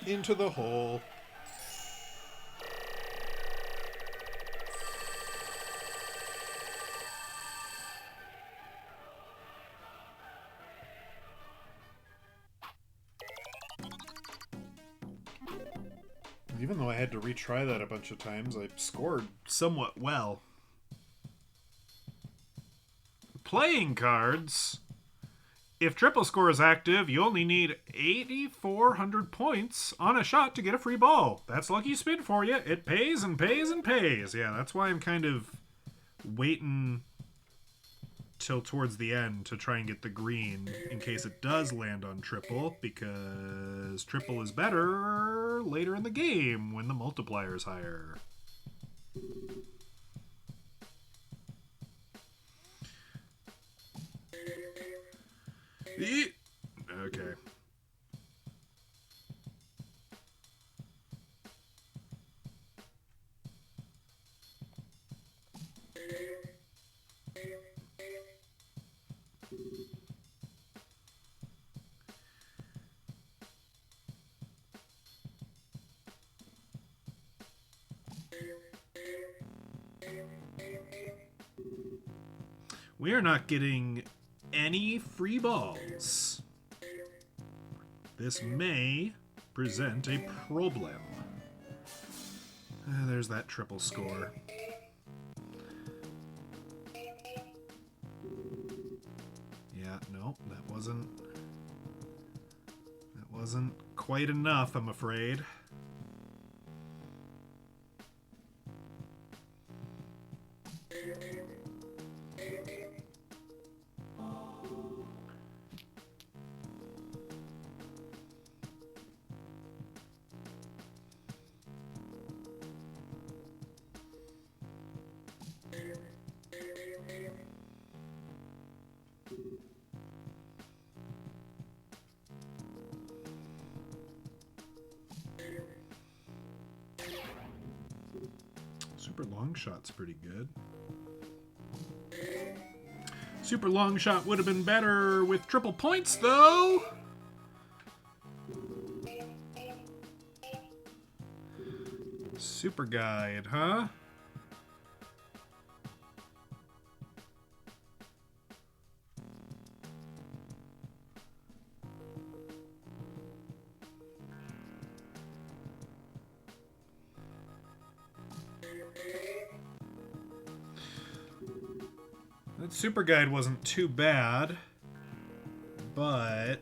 Into the hole. Even though I had to retry that a bunch of times, I scored somewhat well. Playing cards. If triple score is active, you only need 8,400 points on a shot to get a free ball. That's lucky spin for you. It pays and pays and pays. Yeah, that's why I'm kind of waiting till towards the end to try and get the green in case it does land on triple, because triple is better later in the game when the multiplier is higher. Okay. We are not getting any free balls. This may present a problem. There's that triple score. Yeah, no, Nope, that wasn't quite enough, I'm afraid. Super long shot's pretty good. Super long shot would have been better with triple points, though. Super guide, huh? That super guide wasn't too bad, but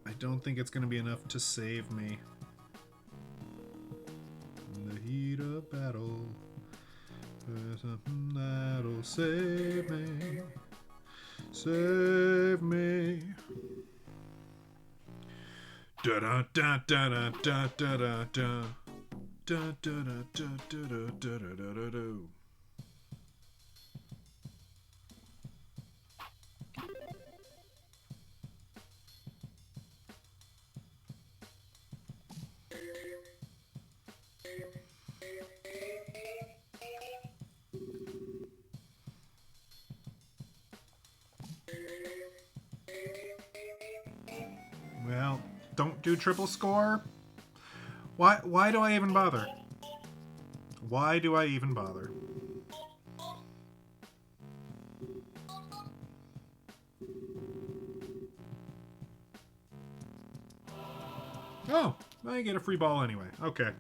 I don't think it's going to be enough to save me. In the heat of battle, there's something that'll save me. Save me. Da da da da da da da da da da da da da da da da da da. Well, don't do triple score. Why do I even bother? Why do I even bother? Oh, I get a free ball anyway. Okay.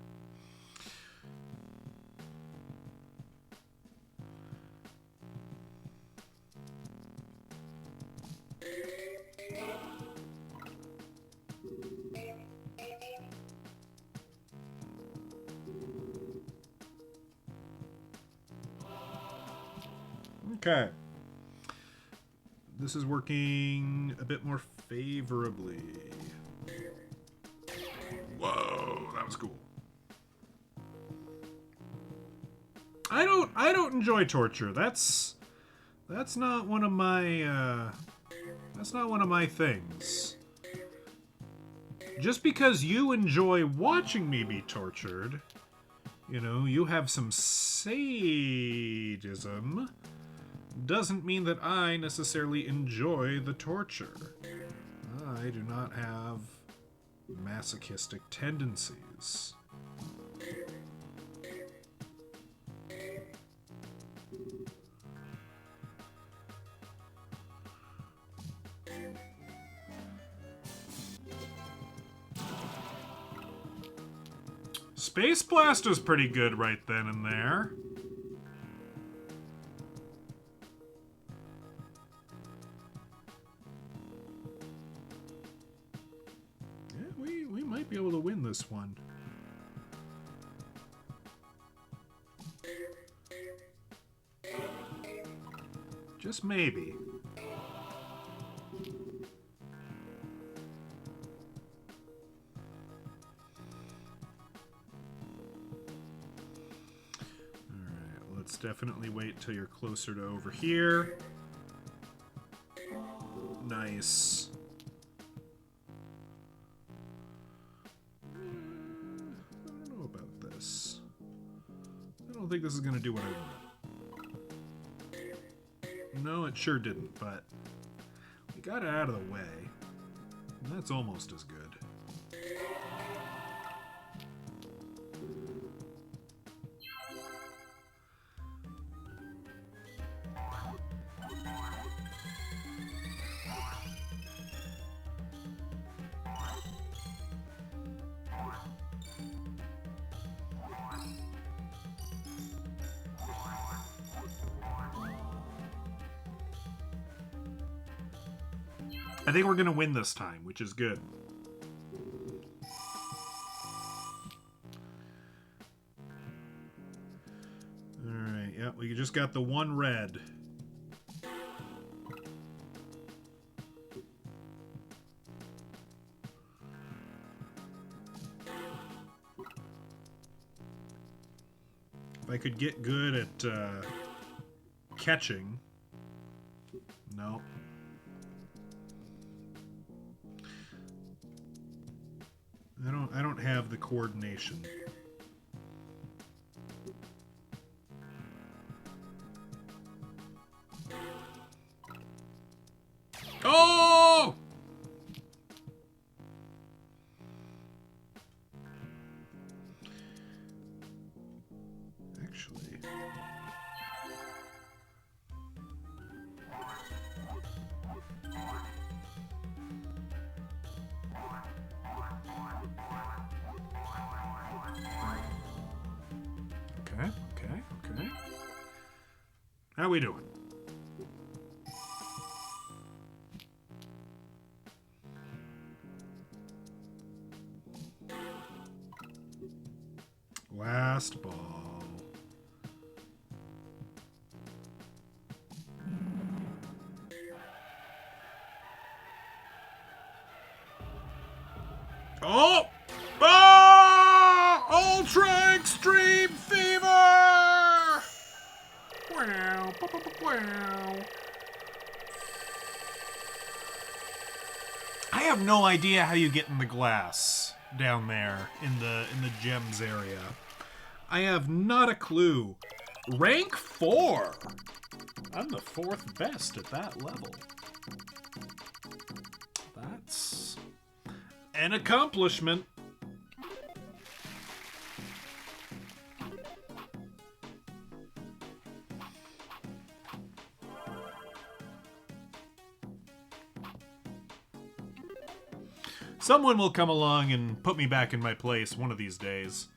Okay. This is working a bit more favorably. Whoa, that was cool. I don't enjoy torture. That's not one of my things. Just because you enjoy watching me be tortured, you know, you have some sadism, doesn't mean that I necessarily enjoy the torture. I do not have masochistic tendencies. Space Blast is pretty good right then and there. Yeah, we might be able to win this one. Just maybe. Let's definitely wait till you're closer to over here. Nice. I don't know about this. I don't think this is going to do what I want. No, it sure didn't, but we got it out of the way. And that's almost as good. I think we're going to win this time, which is good. Alright, yeah, we just got the one red. If I could get good at catching. No. I don't have the coordination. Oh! Actually. Okay. How we doing? Last ball. Oh! Oh! Ultra Extreme Fever! Wow. Wow. I have no idea how you get in the glass down there in the gems area. I have not a clue. Rank 4. I'm the 4th best at that level. That's an accomplishment. Someone will come along and put me back in my place one of these days.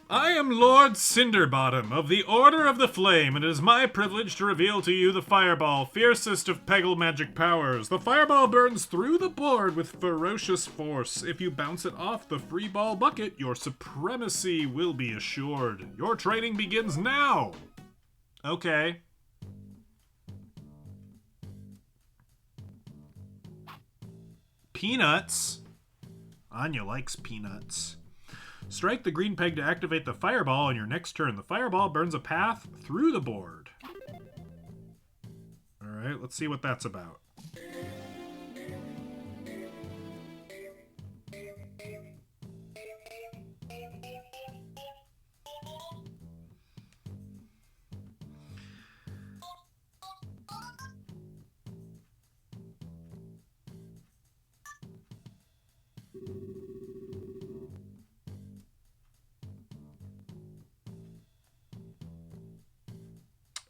I am Lord Cinderbottom of the Order of the Flame, and it is my privilege to reveal to you the Fireball, fiercest of Peggle magic powers. The Fireball burns through the board with ferocious force. If you bounce it off the free ball bucket, your supremacy will be assured. Your training begins now! Okay. Peanuts? Anya likes peanuts. Strike the green peg to activate the Fireball on your next turn. The Fireball burns a path through the board. Alright, let's see what that's about.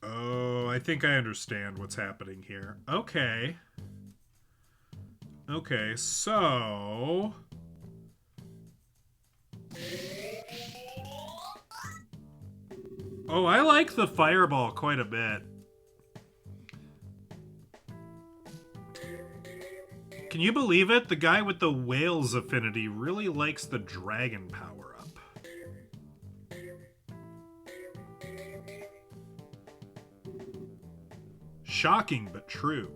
Oh, I think I understand what's happening here. Okay. Okay, so... Oh, I like the Fireball quite a bit. Can you believe it? The guy with the whale's affinity really likes the dragon power-up. Shocking, but true.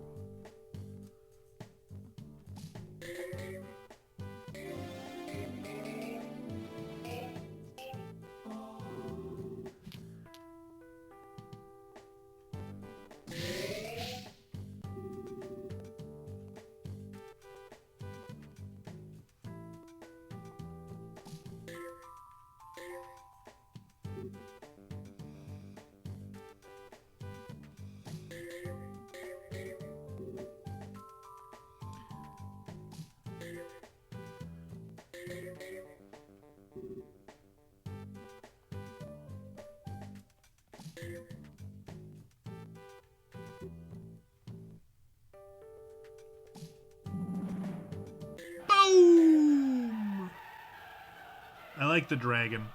Boom! I like the dragon.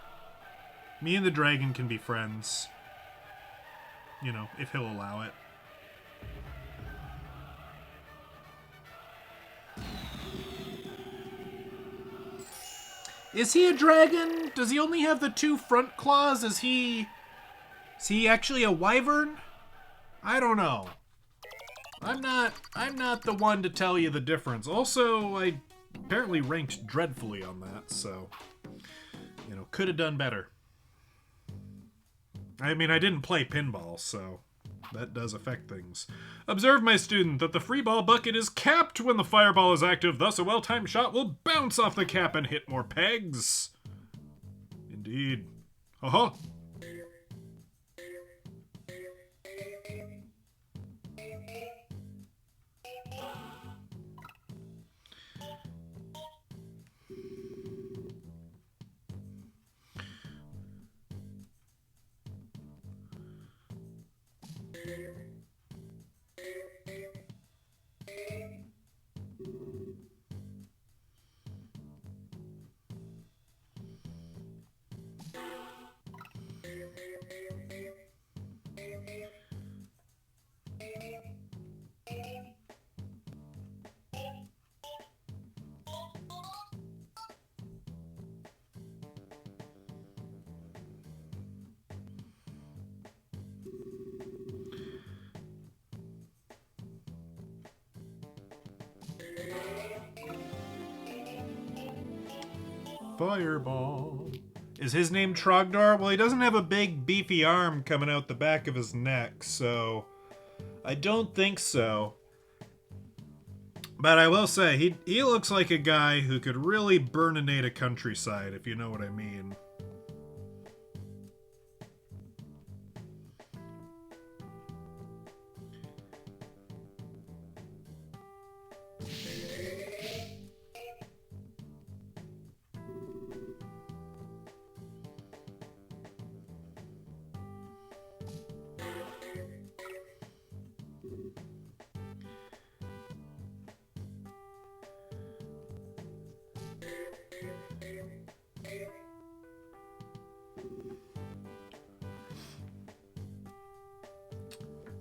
Me and the dragon can be friends. You know, if he'll allow it. Is he a dragon? Does he only have the 2 front claws? Is he actually a wyvern? I don't know. I'm not the one to tell you the difference. Also, I apparently ranked dreadfully on that, so you know, could have done better. I mean, I didn't play pinball, so that does affect things. Observe, my student, that the free ball bucket is capped when the fireball is active, thus a well-timed shot will bounce off the cap and hit more pegs. Indeed. Haha. Fireball. Is his name Trogdor? Well, he doesn't have a big beefy arm coming out the back of his neck, so I don't think so. But I will say, he looks like a guy who could really burninate a countryside, if you know what I mean.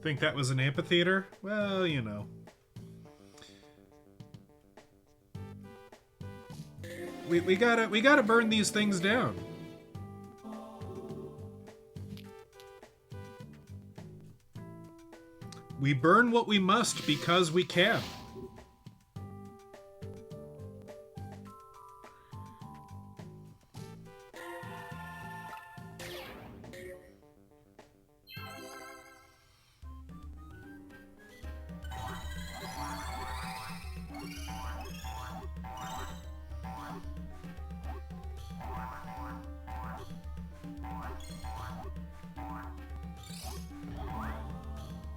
Think that was an amphitheater? Well, you know. We gotta burn these things down. We burn what we must because we can.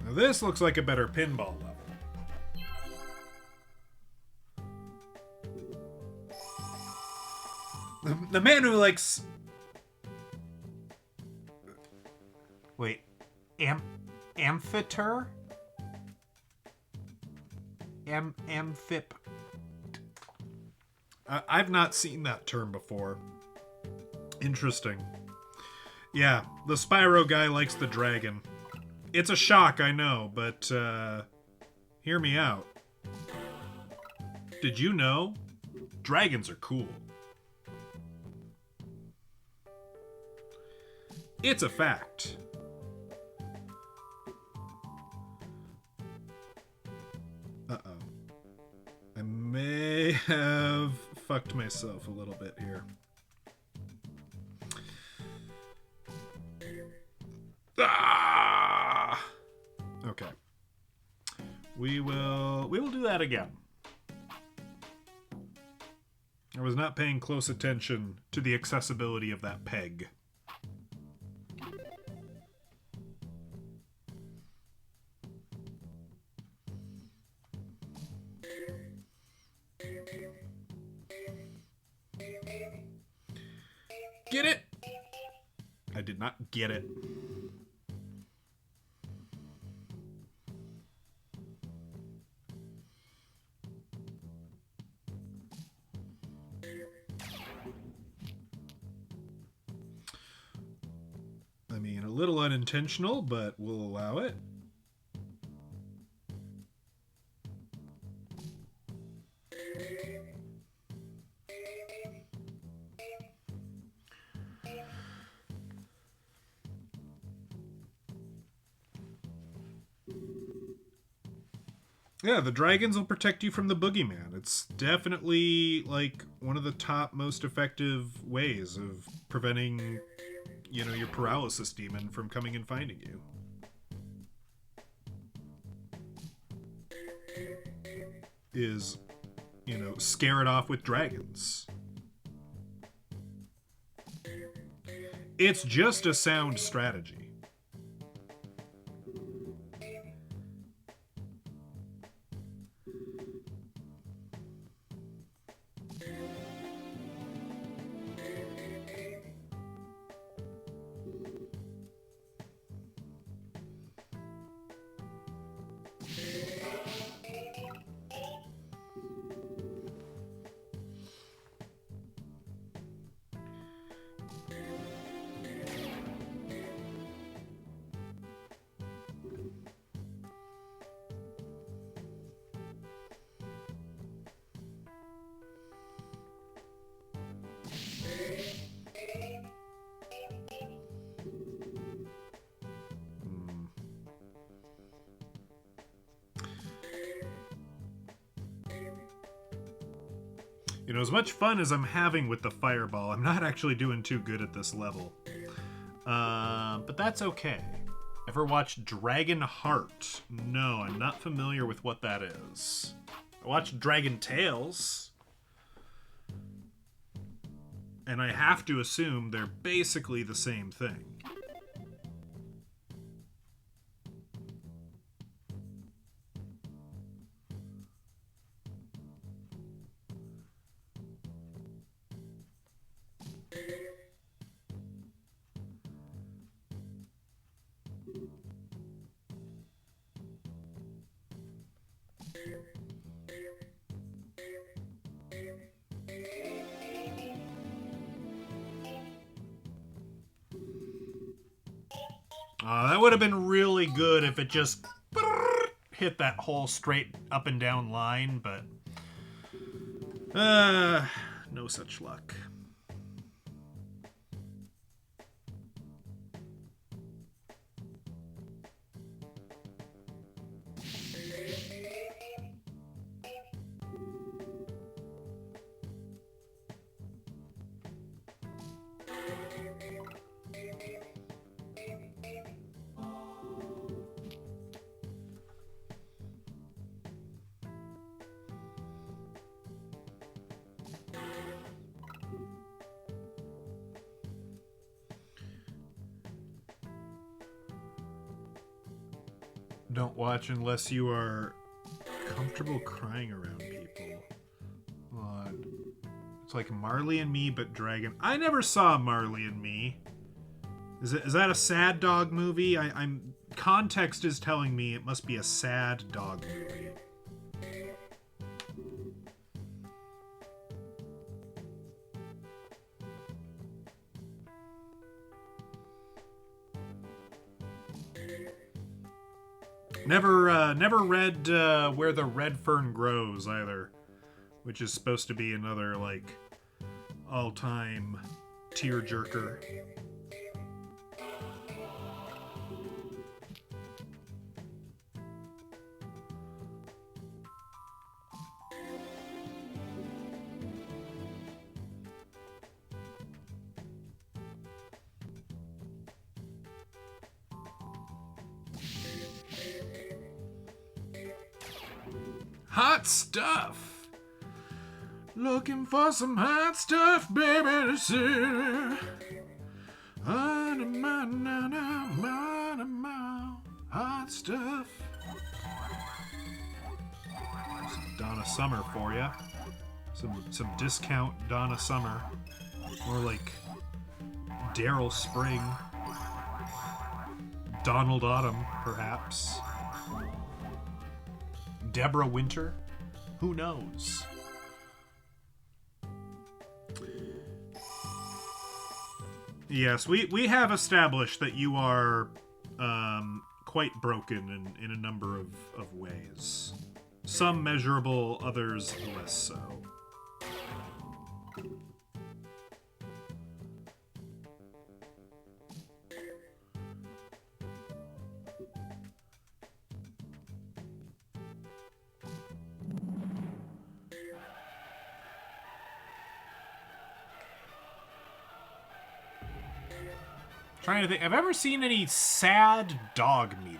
Now this looks like a better pinball level. The man who likes... Wait. Amphitter? Amphip... I've not seen that term before. Interesting. Yeah, the Spyro guy likes the dragon. It's a shock, I know, but hear me out. Did you know? Dragons are cool. It's a fact. Uh-oh. I may have fucked myself a little bit here. Ah! Okay. We will do that again. I was not paying close attention to the accessibility of that peg. Get it? I did not get it. I mean, a little unintentional, but we'll allow it. Yeah, the dragons will protect you from the boogeyman. It's definitely like one of the top most effective ways of preventing, your paralysis demon from coming and finding you. Is, scare it off with dragons. It's just a sound strategy. As much fun as I'm having with the fireball, I'm not actually doing too good at this level. But that's okay. Ever watched Dragon Heart? No, I'm not familiar with what that is. I watched Dragon Tales, and I have to assume they're basically the same thing. That would have been really good if it just hit that whole straight up and down line, but no such luck. Don't watch unless you are comfortable crying around people. It's like Marley and Me, but dragon. I never saw Marley and Me. Is that a sad dog movie? I'm context is telling me it must be a sad dog movie. Never read Where the Red Fern Grows either, which is supposed to be another like all-time tearjerker. Hot stuff. Looking for some hot stuff, baby, to see. Hot stuff. Some Donna Summer for you. Some discount Donna Summer. More like Daryl Spring. Donald Autumn, perhaps. Deborah Winter? Who knows? Yes, we have established that you are quite broken in a number of ways. Some measurable, others less so. Trying to think. I've ever seen any sad dog media.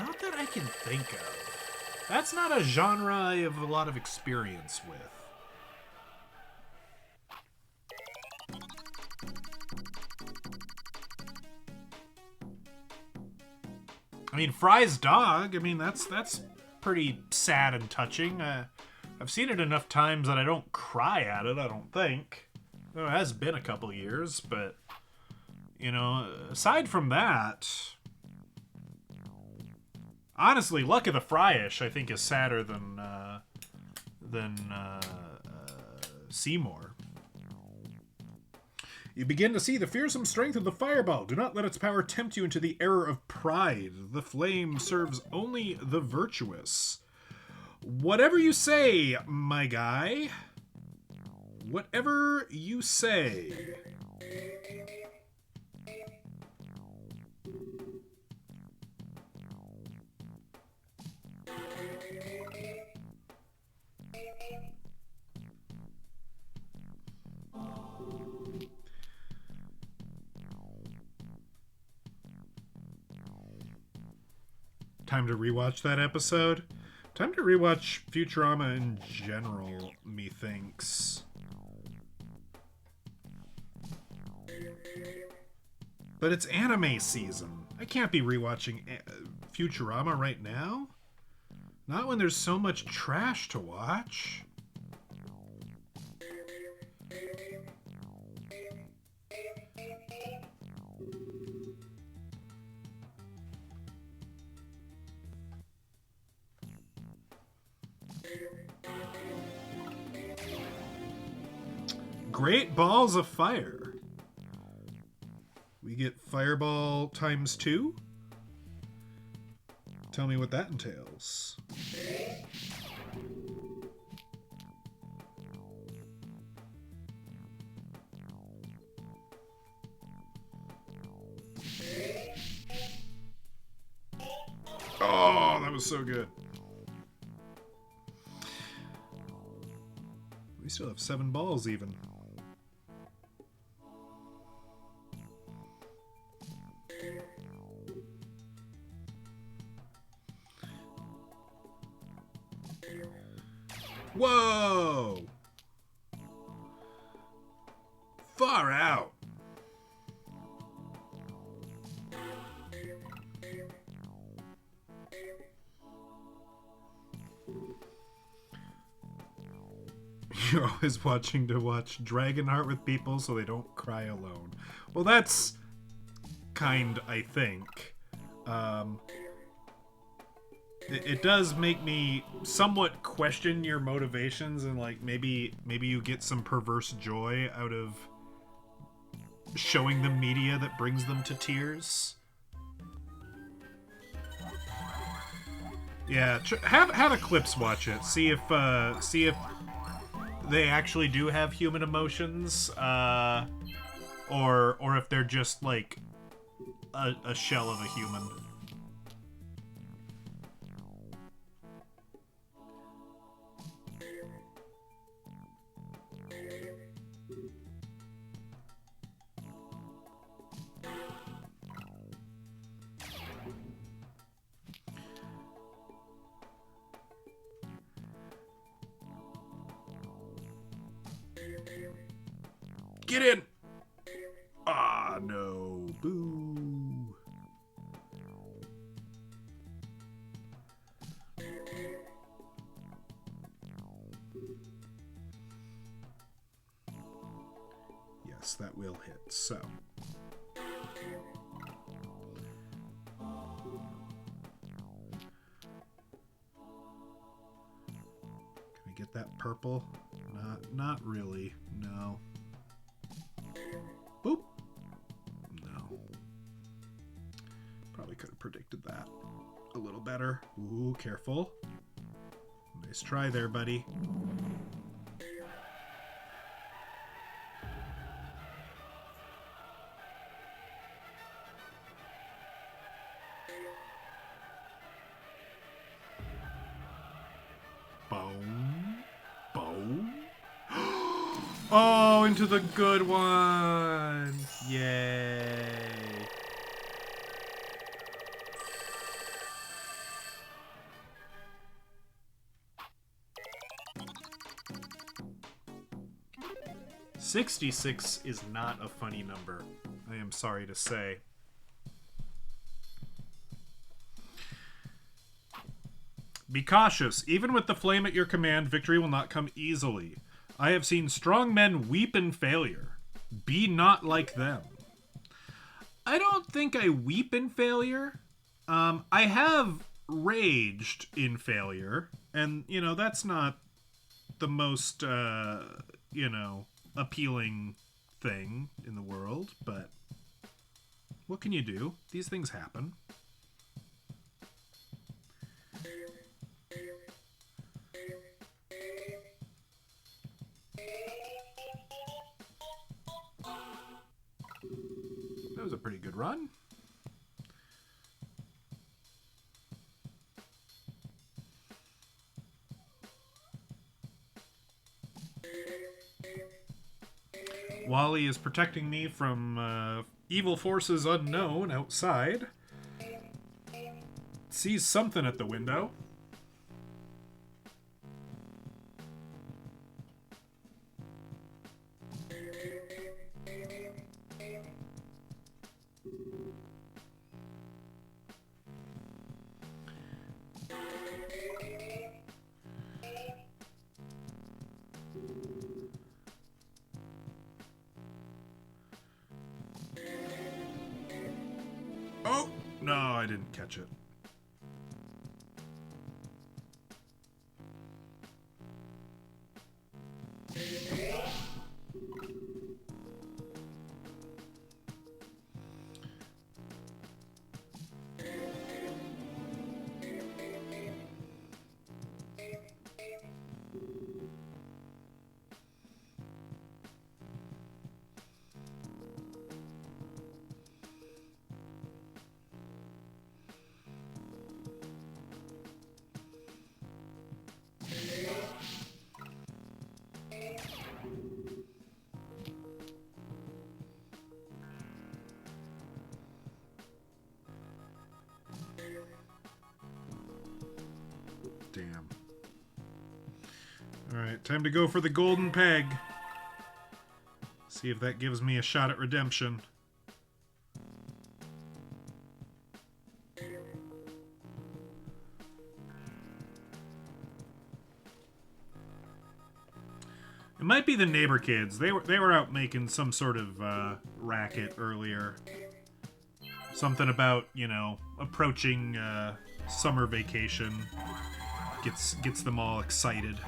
Not that I can think of. That's not a genre I have a lot of experience with. I mean, Fry's dog, I mean, that's pretty sad and touching. I've seen it enough times that I don't cry at it, I don't think. Well, it has been a couple years, but, you know, aside from that... Honestly, Luck of the Fryish, I think, is sadder than Seymour. You begin to see the fearsome strength of the fireball. Do not let its power tempt you into the error of pride. The flame serves only the virtuous. Whatever you say, my guy. Whatever you say. Time to rewatch that episode. Time to rewatch Futurama in general, methinks. But it's anime season. I can't be rewatching Futurama right now. Not when there's so much trash to watch. Great balls of fire. We get fireball times 2. Tell me what that entails. Oh, that was so good. We still have 7 balls even. Whoa! Far out. You're always watching to watch Dragonheart with people so they don't cry alone. Well, that's kind, I think. It does make me somewhat question your motivations, and like maybe you get some perverse joy out of showing them media that brings them to tears. Yeah, have Eclipse watch it. See if they actually do have human emotions, or if they're just like a shell of a human. Get in! Ah, no. Boo. Yes, that will hit. So. Can we get that purple? Not really. No. Boop. No. Probably could have predicted that a little better. Ooh, careful. Nice try there, buddy. Boom. Oh, into the good one! Yay! $66 is not a funny number, I am sorry to say. Be cautious. Even with the flame at your command, victory will not come easily. I have seen strong men weep in failure. Be not like them. I don't think I weep in failure. I have raged in failure, and that's not the most appealing thing in the world, but what can you do? These things happen. That was a pretty good run. Wally is protecting me from evil forces unknown outside. Sees something at the window. Oh! No, I didn't catch it. Damn. Alright, time to go for the golden peg. See if that gives me a shot at redemption. It might be the neighbor kids. They were out making some sort of racket earlier. Something about, approaching summer vacation. Gets them all excited.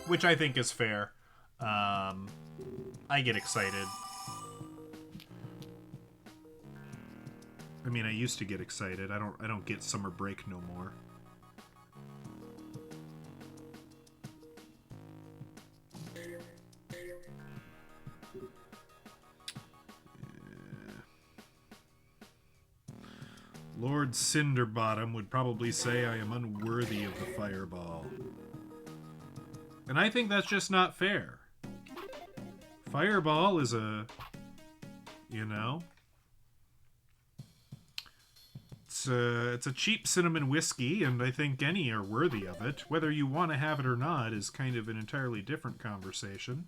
Which I think is fair. I get excited. I mean, I used to get excited. I don't get summer break no more. Lord Cinderbottom would probably say I am unworthy of the fireball. And I think that's just not fair. Fireball is a... It's a cheap cinnamon whiskey, and I think any are worthy of it. Whether you want to have it or not is kind of an entirely different conversation.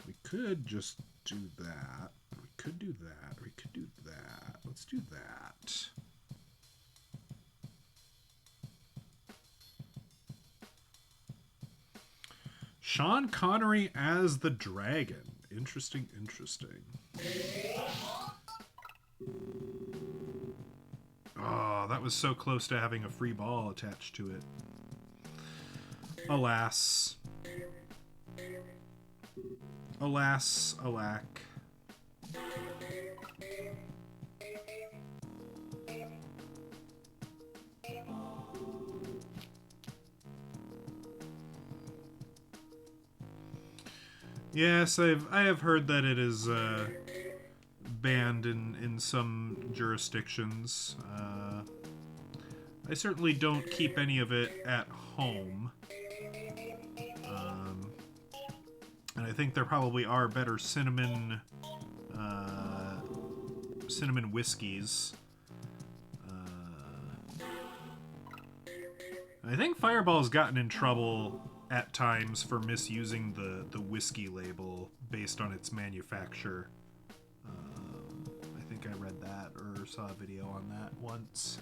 We could just do that. We could do that. We could do that. Let's do that. Sean Connery as the dragon. Interesting, interesting. Oh, that was so close to having a free ball attached to it. Alas. Alas, alack. Yes, I have heard that it is banned in some jurisdictions. I certainly don't keep any of it at home. And I think there probably are better cinnamon whiskeys. I think Fireball's gotten in trouble at times for misusing the whiskey label based on its manufacture. I think I read that or saw a video on that once.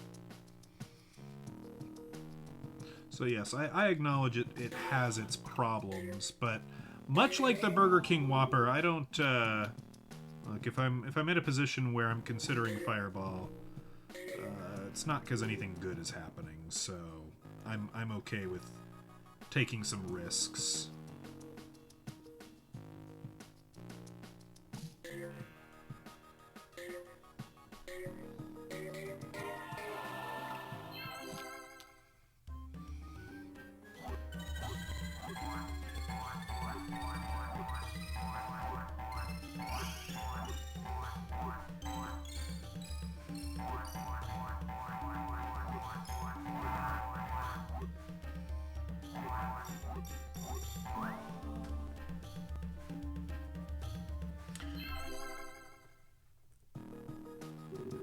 So yes, I acknowledge it has its problems, but much like the Burger King Whopper, I don't look if I'm in a position where I'm considering Fireball, it's not because anything good is happening, so I'm okay with taking some risks.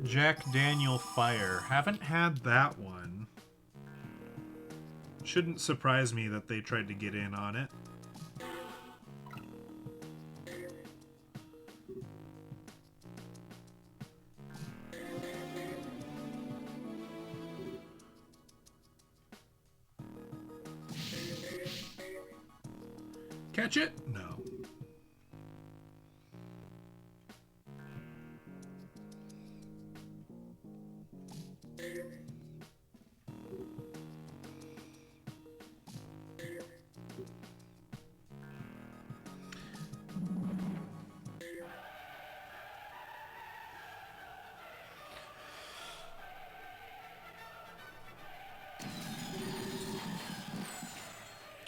Jack Daniel Fire. Haven't had that one. Shouldn't surprise me that they tried to get in on it. Catch it? No.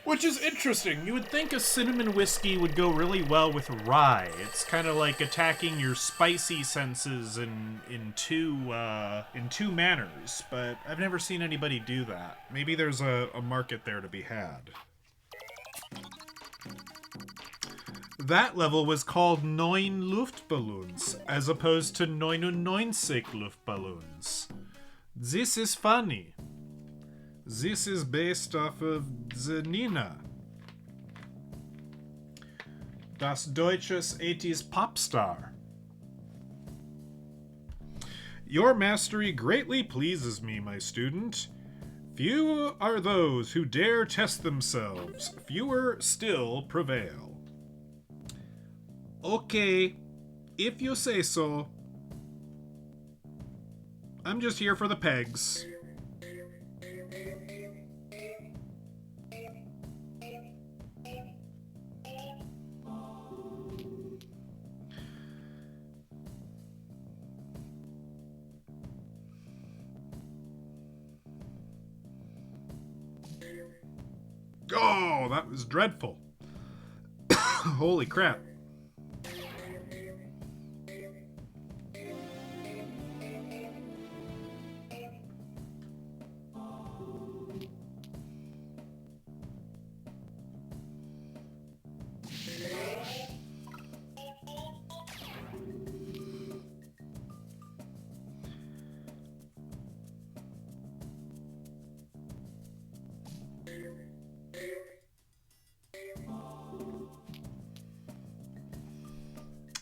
Which is interesting. You would think a cinnamon whiskey would go really well with rye. It's kind of like attacking your spicy senses in two manners. But I've never seen anybody do that. Maybe there's a market there to be had. That level was called 9 Luftballons, as opposed to 99 Luftballons. This is funny. This is based off of the Nina. Das deutsches 80s pop star. Your mastery greatly pleases me, my student. Few are those who dare test themselves. Fewer still prevail. Okay, if you say so. I'm just here for the pegs. Oh, that was dreadful. Holy crap.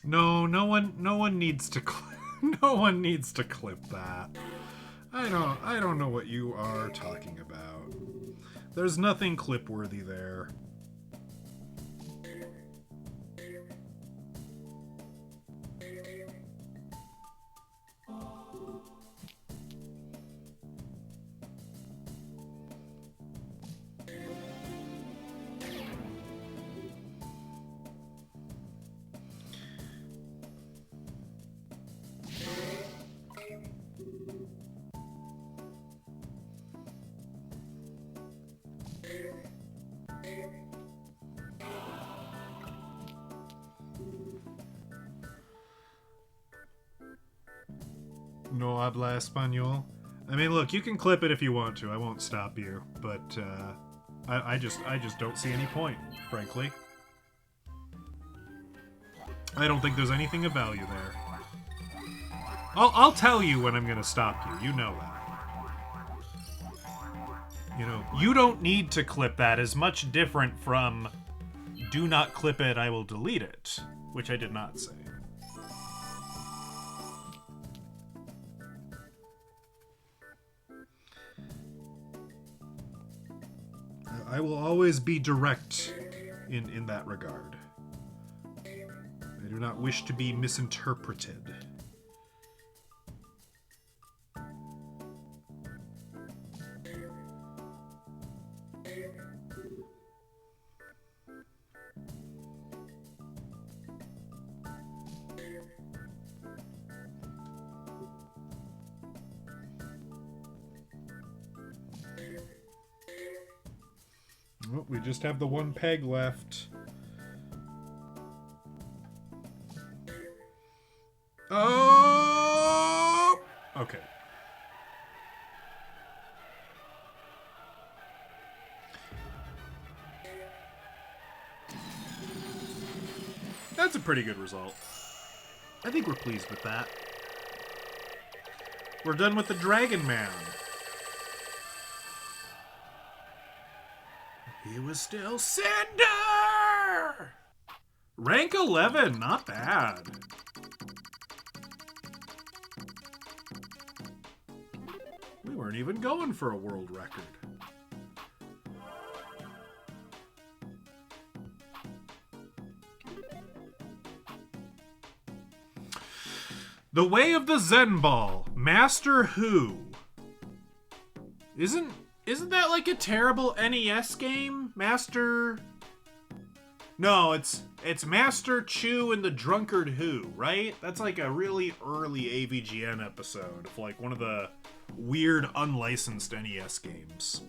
No one needs to no one needs to clip that. I don't know what you are talking about. There's nothing clip worthy there. No habla español. I mean, look, you can clip it if you want to. I won't stop you, but I just don't see any point, frankly. I don't think there's anything of value there. I'll tell you when I'm gonna stop you. You know that. You know, you don't need to clip that is much different from do not clip it, I will delete it, which I did not say. I will always be direct in that regard. I do not wish to be misinterpreted. Oh, we just have the one peg left. Oh! Okay. That's a pretty good result. I think we're pleased with that. We're done with the Dragon Man. He was still Cinder! Rank 11, not bad. We weren't even going for a world record. The Way of the Zen Ball, Master Who. Isn't that like a terrible NES game? Master... No, it's Master Chu and the Drunkard Who, right? That's like a really early AVGN episode of like one of the weird unlicensed NES games.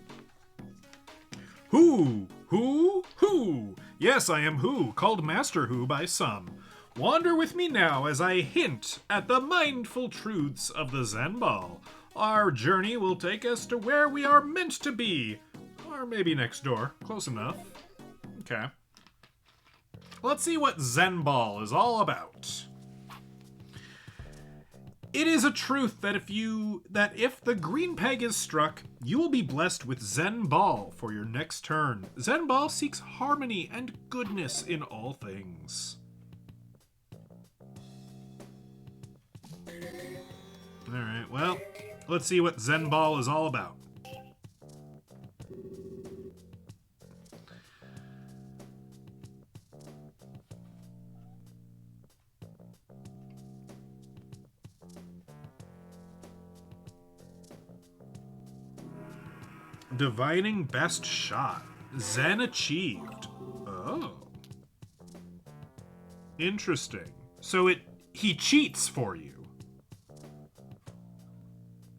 Who? Yes, I am Who, called Master Who by some. Wander with me now as I hint at the mindful truths of the Zen Ball. Our journey will take us to where we are meant to be. Or maybe next door. Close enough. Okay. Let's see what Zen Ball is all about. It is a truth that if the green peg is struck, you will be blessed with Zen Ball for your next turn. Zen Ball seeks harmony and goodness in all things. Alright, well, let's see what Zen Ball is all about. Divining best shot. Zen achieved. Oh. Interesting. So he cheats for you.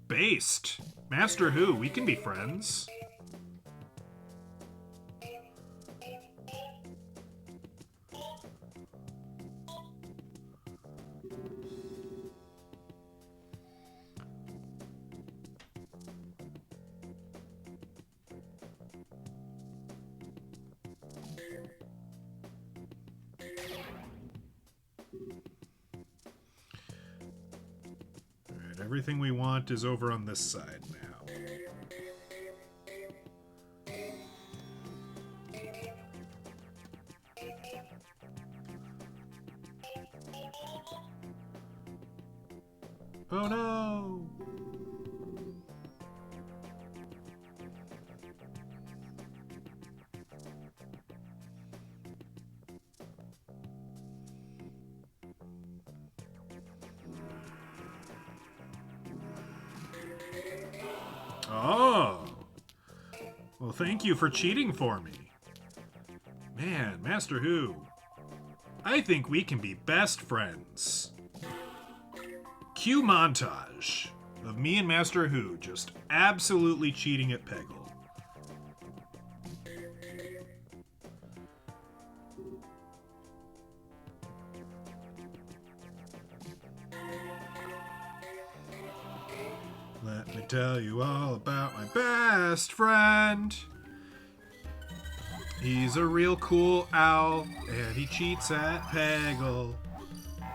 Based. Master Who, we can be friends. Everything we want is over on this side now. Oh no! Oh! Well, thank you for cheating for me. Man, Master Who, I think we can be best friends. Cue montage of me and Master Who just absolutely cheating at Peggle. tell you all about my best friend. He's a real cool owl, and he cheats at Peggle.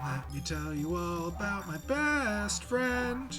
Let me tell you all about my best friend.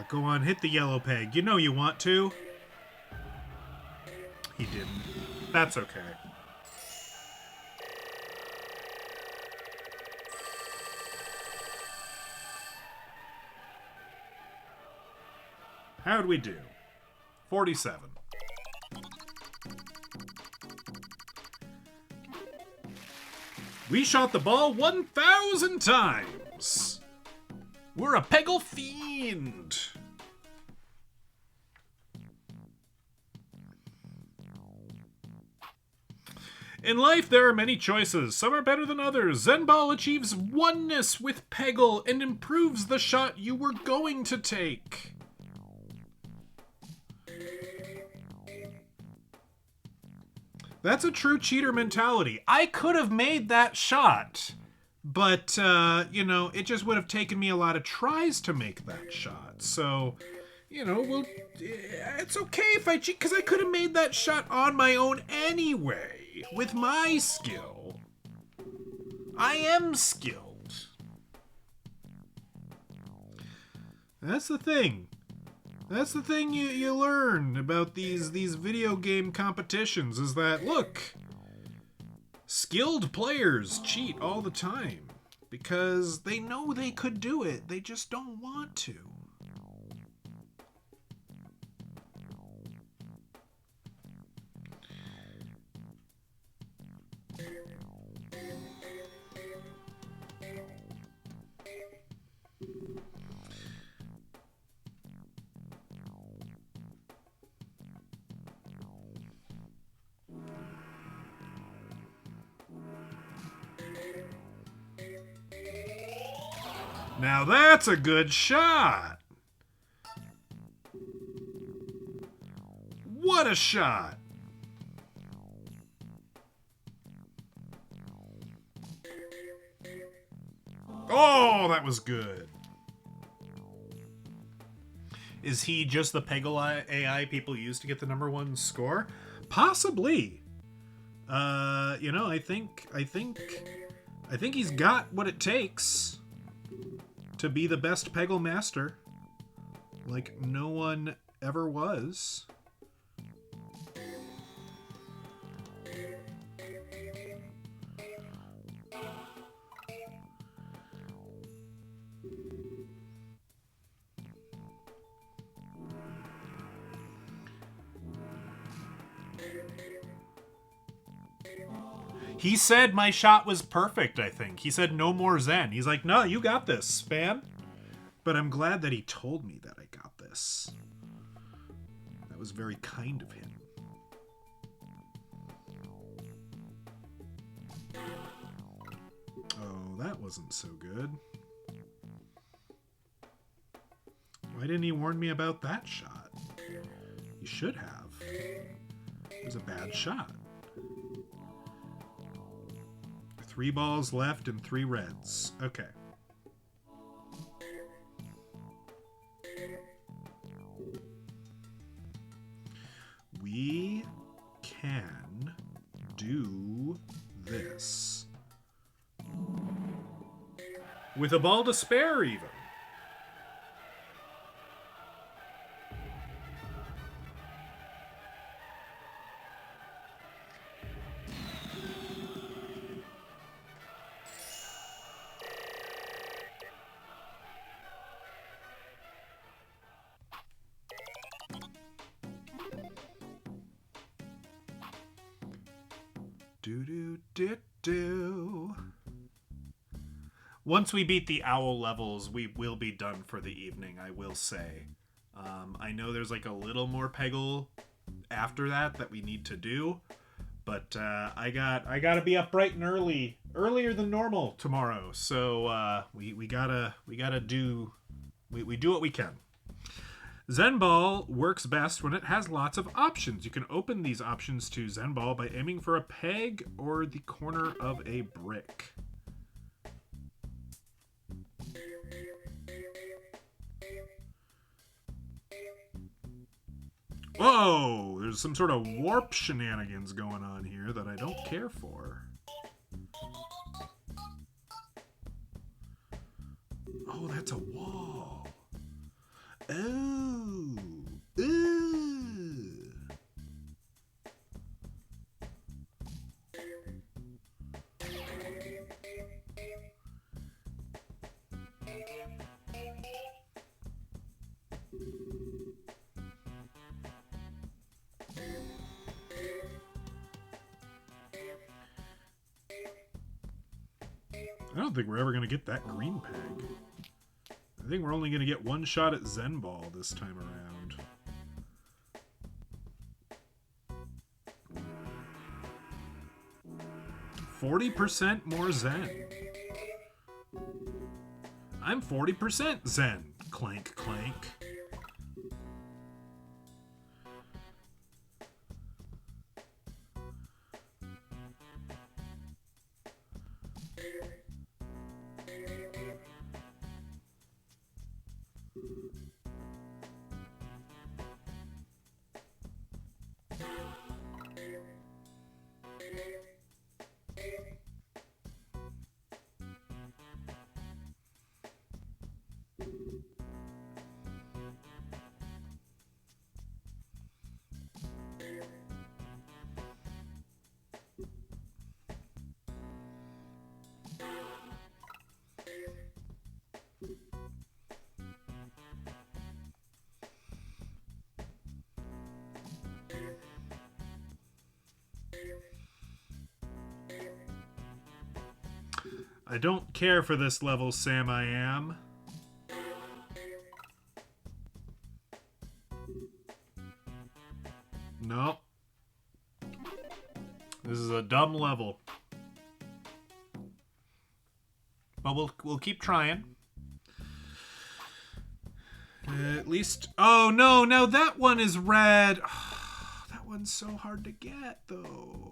Go on, hit the yellow peg. You know you want to. He didn't. That's okay. How'd we do? 47. We shot the ball 1,000 times. We're a Peggle fiend. In life, there are many choices. Some are better than others. Zen Ball achieves oneness with Peggle and improves the shot you were going to take. That's a true cheater mentality. I could have made that shot, but, you know, it just would have taken me a lot of tries to make that shot. So, you know, well, it's okay if I cheat, because I could have made that shot on my own anyway. With my skill. I am skilled. That's the thing. That's the thing you learn about these video game competitions is that, look, skilled players cheat all the time because they know they could do it. They just don't want to. Now that's a good shot. What a shot. Oh, that was good. Is he just the Peggle AI people use to get the #1 score? Possibly. You know, I think he's got what it takes to be the best Peggle master, like no one ever was. He said my shot was perfect, I think. He said no more Zen. He's like, no, you got this, Span. But I'm glad that he told me that I got this. That was very kind of him. Oh, that wasn't so good. Why didn't he warn me about that shot? He should have. It was a bad shot. 3 balls left and 3 reds. Okay. We can With a ball to spare, even. Do. Once we beat the owl levels, we will be done for the evening, I will say. I know there's like a little more Peggle after that we need to do, but I gotta be up bright and earlier than normal tomorrow. So we gotta do we do what we can. Zen Ball works best when it has lots of options. You can open these options to Zen Ball by aiming for a peg or the corner of a brick. Whoa! There's some sort of warp shenanigans going on here that I don't care for. Oh, that's a wall. Oh. Ooh. I don't think we're ever going to get that green peg. I think we're only going to get one shot at Zen Ball this time around. %40 more Zen. I'm 40% Zen. Clank, clank. I don't care for this level, Sam I am. Nope. This is a dumb level. But we'll keep trying. At least... Oh, no, now that one is red. Oh, that one's so hard to get, though.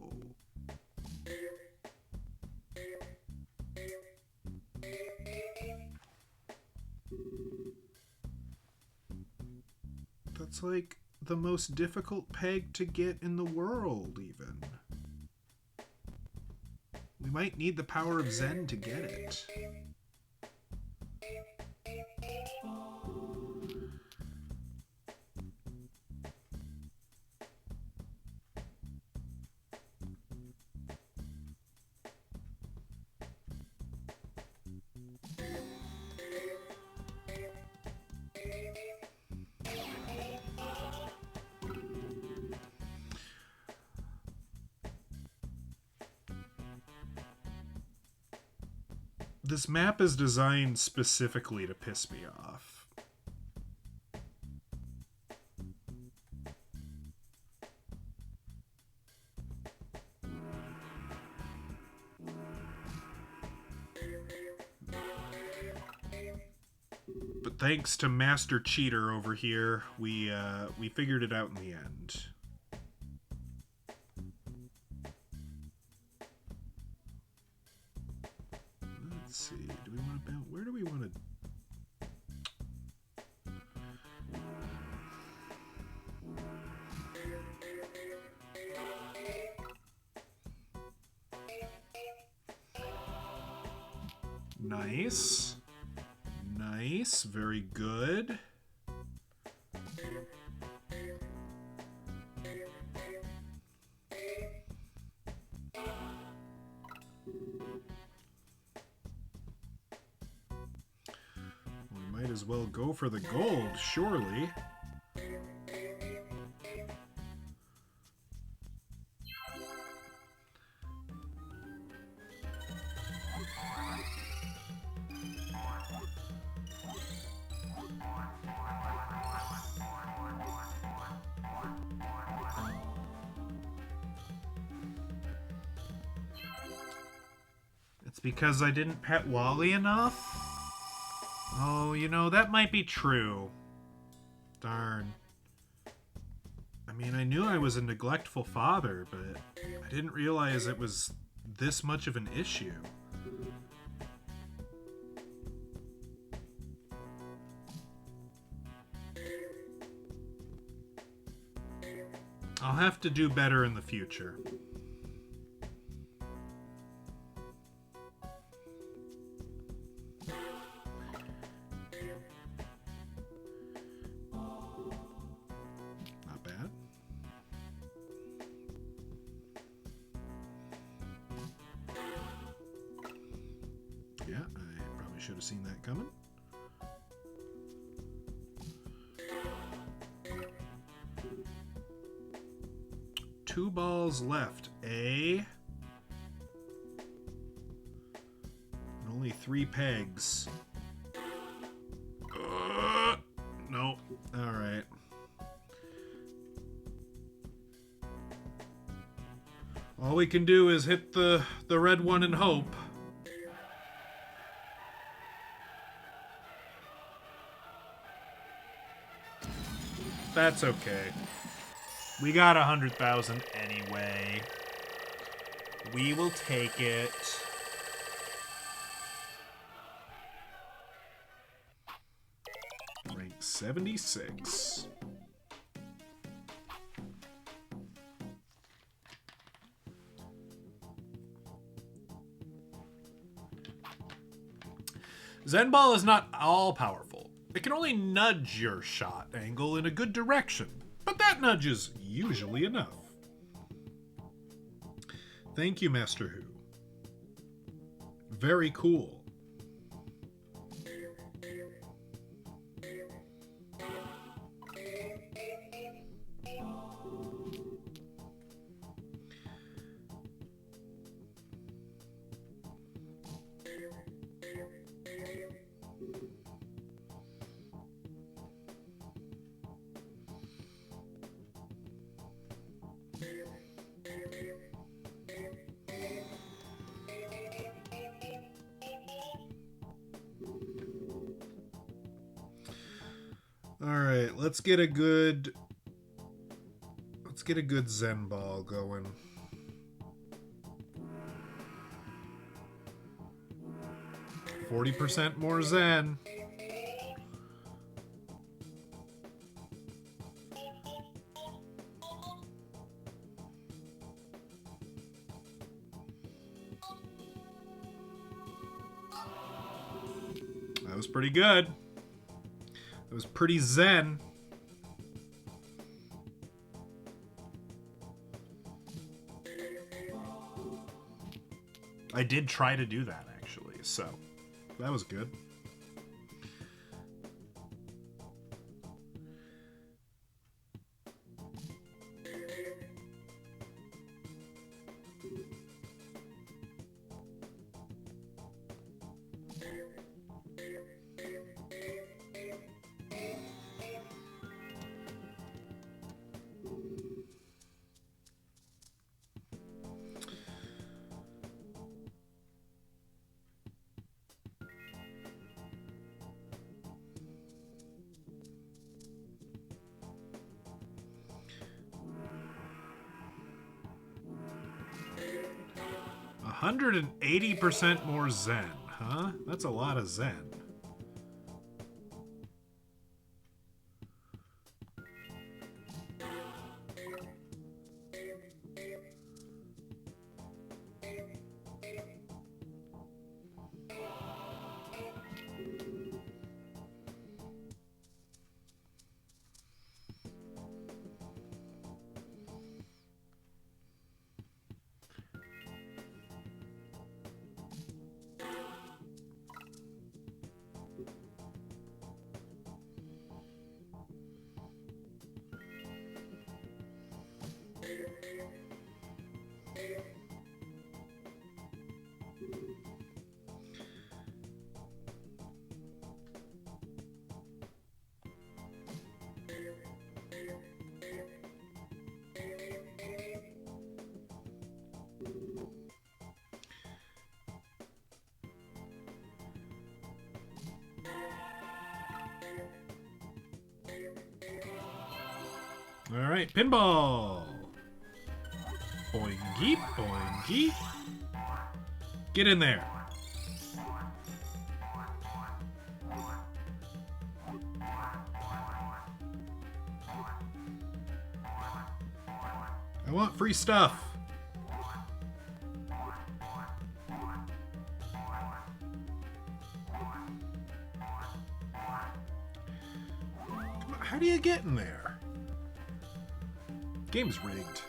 That's like the most difficult peg to get in the world, even. We might need the power of Zen to get it. This map is designed specifically to piss me off. But thanks to Master Cheater over here, we figured it out in the end. Let's see. Do we want to bounce? Where do we want to? Nice. Nice, very good. We might as well go for the gold, surely. It's because I didn't pet Wally enough? Oh, you know, that might be true. Darn. I mean, I knew I was a neglectful father, but I didn't realize it was this much of an issue. I'll have to do better in the future. Not bad. Yeah, I probably should have seen that coming. Two balls left, eh? And only 3 pegs. Nope. Alright. All we can do is hit the red one and hope. That's okay. We got 100,000 anyway. We will take it. Rank 76. Zen Ball is not all powerful. It can only nudge your shot angle in a good direction, but that nudge is usually enough. Thank you, Master Who. Very cool. Alright, let's get a good Zen Ball going. %40 more Zen. That was pretty good. It was pretty zen. I did try to do that, actually, so that was good. %180 more Zen, huh? That's a lot of Zen. Alright, pinball! Boingy, boingy. Get in there. I want free stuff. How do you get in there? Game's rigged.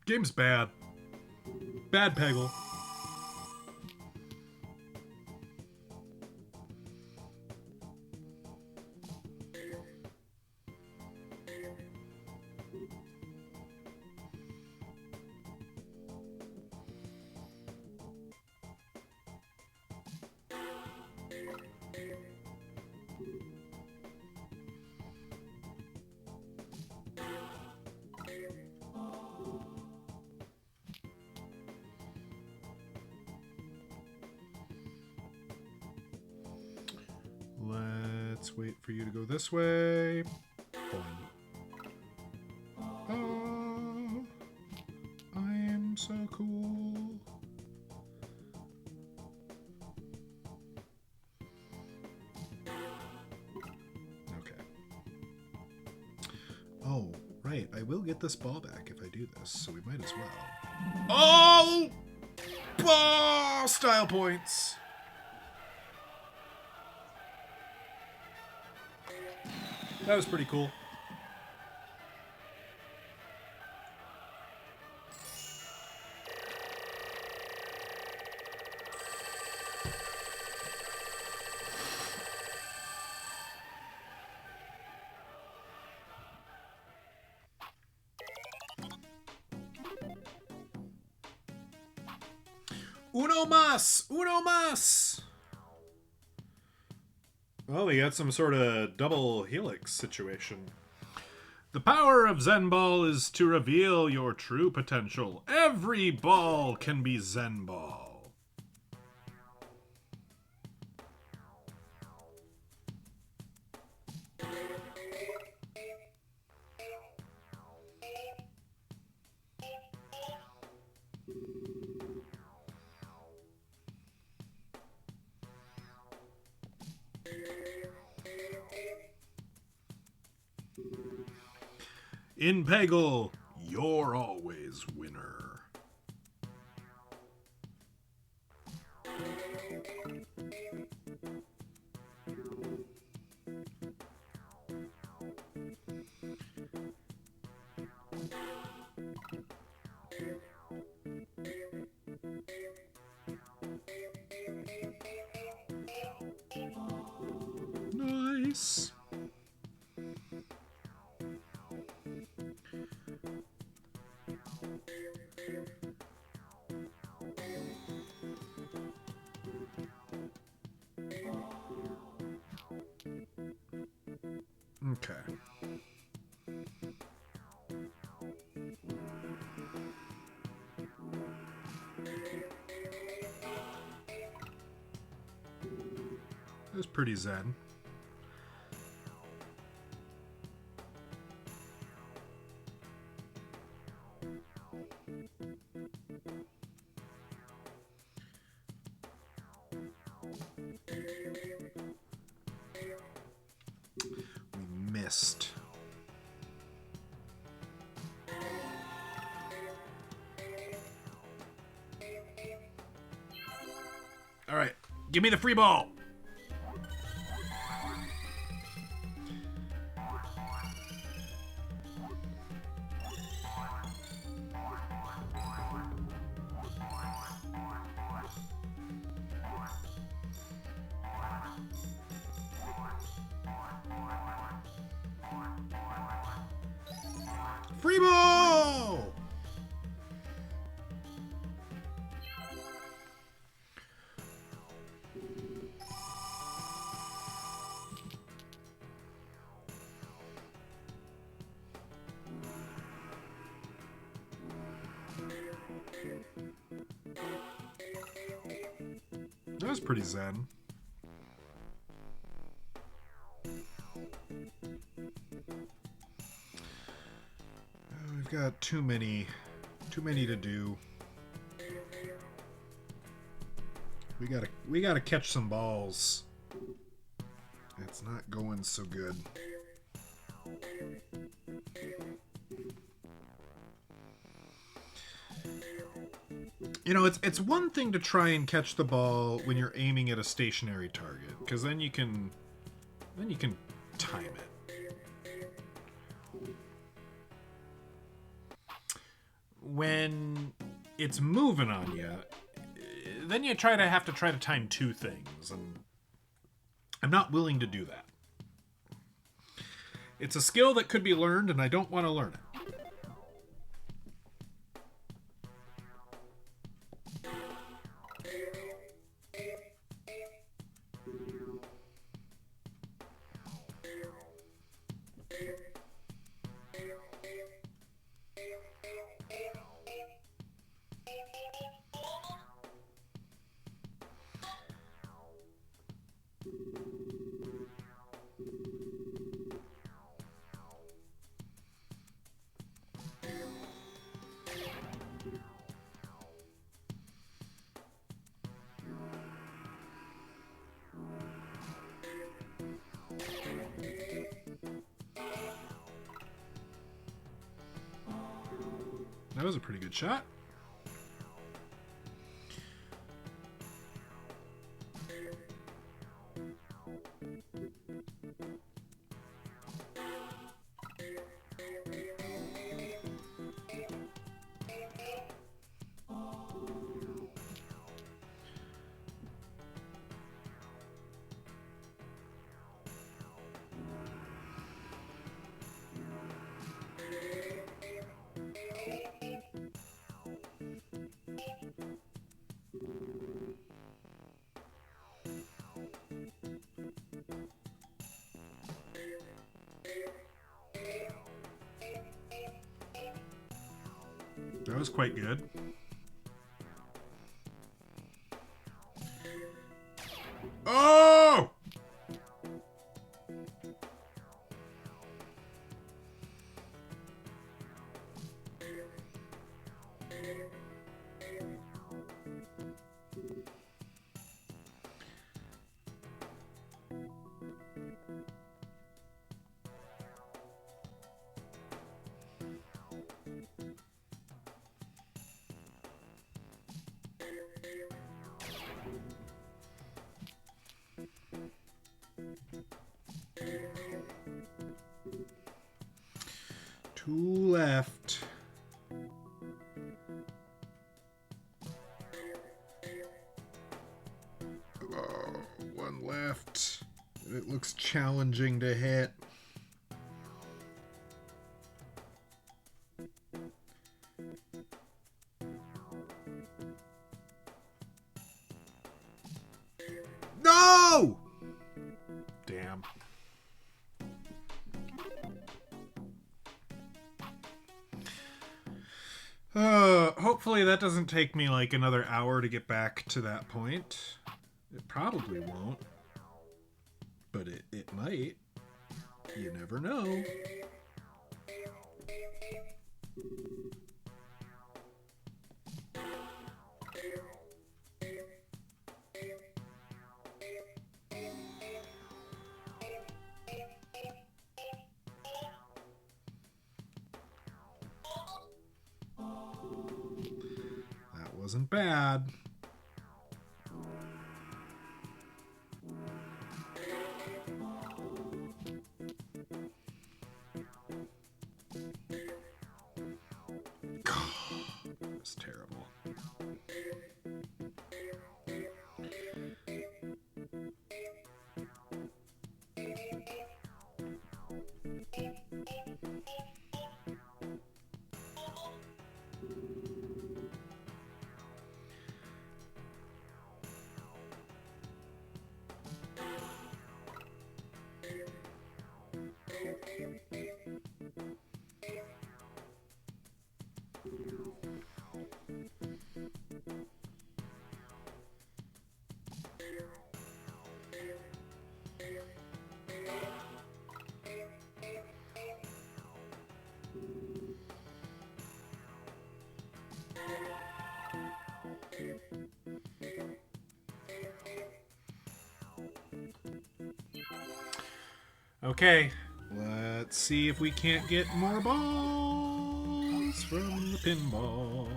Game's bad. Bad Peggle. Let's wait for you to go this way. Oh, I am so cool. Okay. Oh, right. I will get this ball back if I do this, so we might as well. Oh! Ball! Style points! That was pretty cool. Uno más! Uno más! Oh, we got some sort of double helix situation. The power of Zen Ball is to reveal your true potential. Every ball can be Zen Ball. In Peggle, you're always winner. Nice. Okay. It was pretty zen. We missed. All right, give me the free ball. Free ball! That was pretty zen. got too many to do. We gotta catch some balls. It's not going so good. You know, it's one thing to try and catch the ball when you're aiming at a stationary target, because then you can time it. When it's moving on you, then you have to try to time two things, and I'm not willing to do that. It's a skill that could be learned, and I don't want to learn it. That was a pretty good shot. That was quite good. Oh! Two left. Oh, one left. It looks challenging to hit. No! Damn. Hopefully that doesn't take me like another hour to get back to that point. It probably won't. But it might. You never know. Wasn't bad. That's terrible. Okay, let's see if we can't get more balls from the pinball.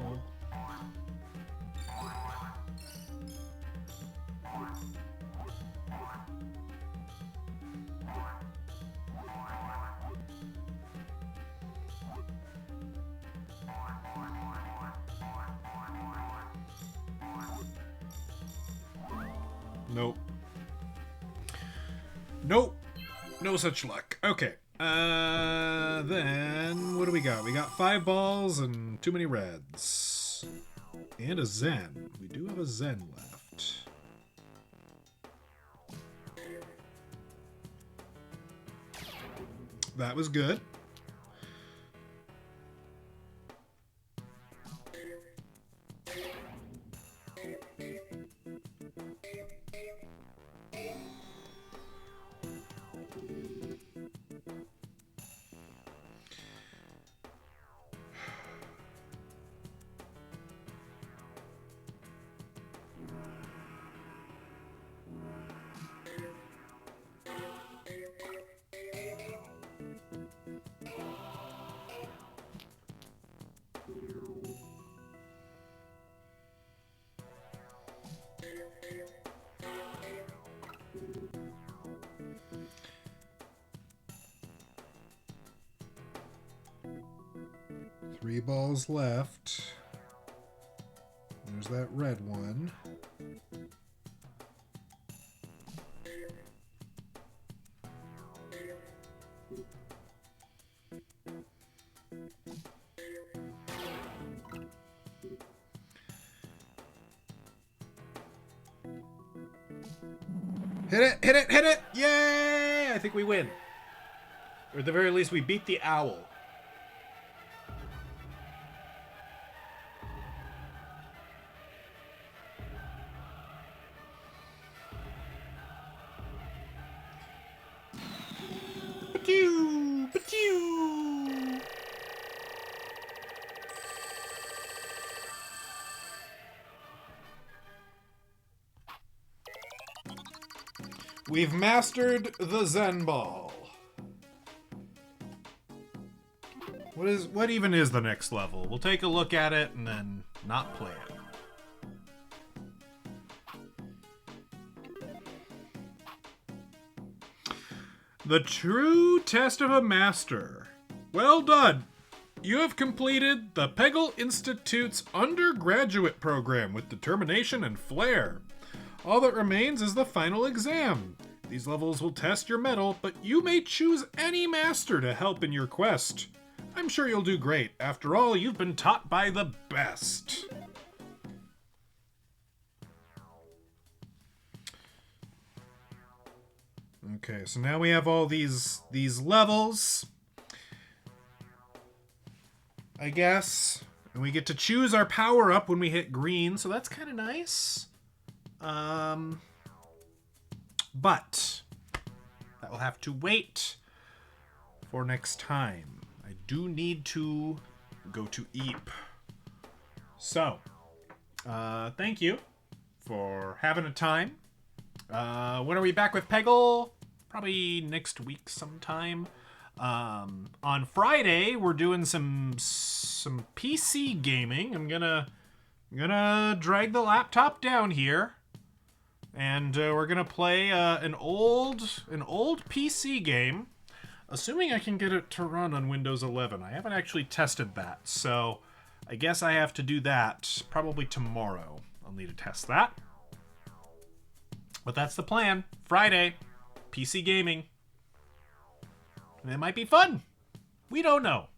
Nope. Nope. No such luck. Okay. Then what do we got? We got 5 balls and too many reds. And a Zen. We do have a Zen left. That was good. Three balls left. There's that red one. Hit it! Hit it! Hit it! Yay! I think we win. Or at the very least, we beat the owl. Ba-doo! Ba-doo! We've mastered the Zen Ball. What even is the next level? We'll take a look at it and then not play it. The true test of a master. Well done. You have completed the Peggle Institute's undergraduate program with determination and flair. All that remains is the final exam. These levels will test your mettle, but you may choose any master to help in your quest. I'm sure you'll do great. After all, you've been taught by the best. Okay, so now we have all these levels, I guess. And we get to choose our power up when we hit green, so that's kind of nice. But that will have to wait for next time. I do need to go to Eep. So, thank you for having a time. When are we back with Peggle? Probably next week sometime. On Friday, we're doing some PC gaming. I'm gonna drag the laptop down here, and we're gonna play an old PC game. Assuming I can get it to run on Windows 11. I haven't actually tested that, so I guess I have to do that probably tomorrow. I'll need to test that. But that's the plan. Friday, PC gaming. And it might be fun. We don't know.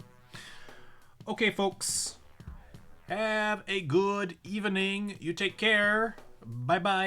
Okay, folks. Have a good evening. You take care. Bye-bye.